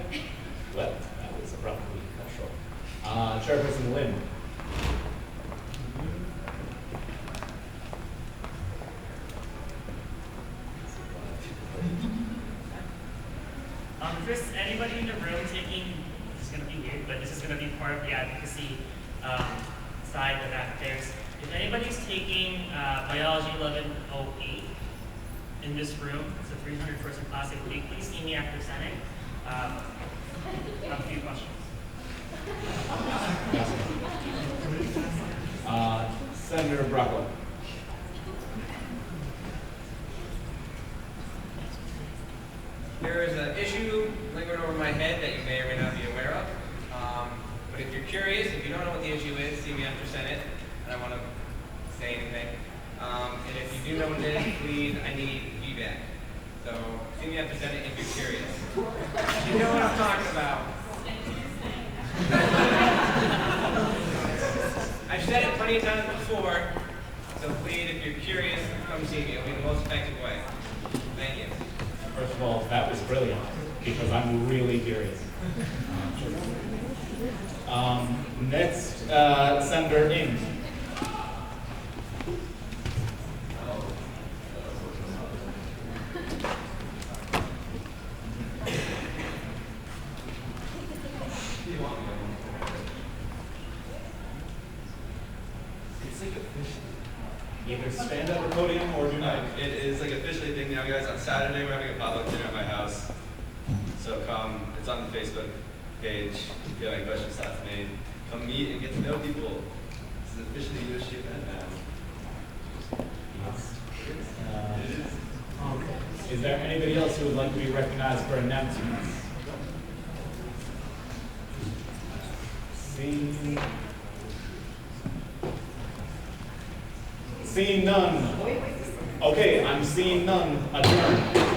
Well, that was abruptly cut short. Chairperson Lynn. First, anybody in the room taking, this is going to be weird, but this is going to be part of the advocacy side of affairs. If anybody's taking Biology 1108 in this room, it's a 300-person class, please see me after Senate. A few questions. Senator Brockwell. There is an issue lingering over my head that you may or may not be aware of. But if you're curious, if you don't know what the issue is, see me after Senate. I don't want to say anything. And if you do know what it is, please, I need feedback. So see me after Senate if you're curious. You know what I'm talking about. I've said it plenty of times before, so please, if you're curious, come see me. It'll be the most effective way. Thank you. First of all, that was brilliant, because I'm really curious. Next, Senator Ng. Either stand at the podium or do not. It is like officially a thing now, guys. On Saturday, we're having a pop-up dinner at my house. So come, it's on the Facebook page. If you have any questions, talk to me. Come meet and get to know people. This is officially a USG event now. Is there anybody else who would like to be recognized for announcements? Seeing none. Okay, I'm seeing none. Adjourned.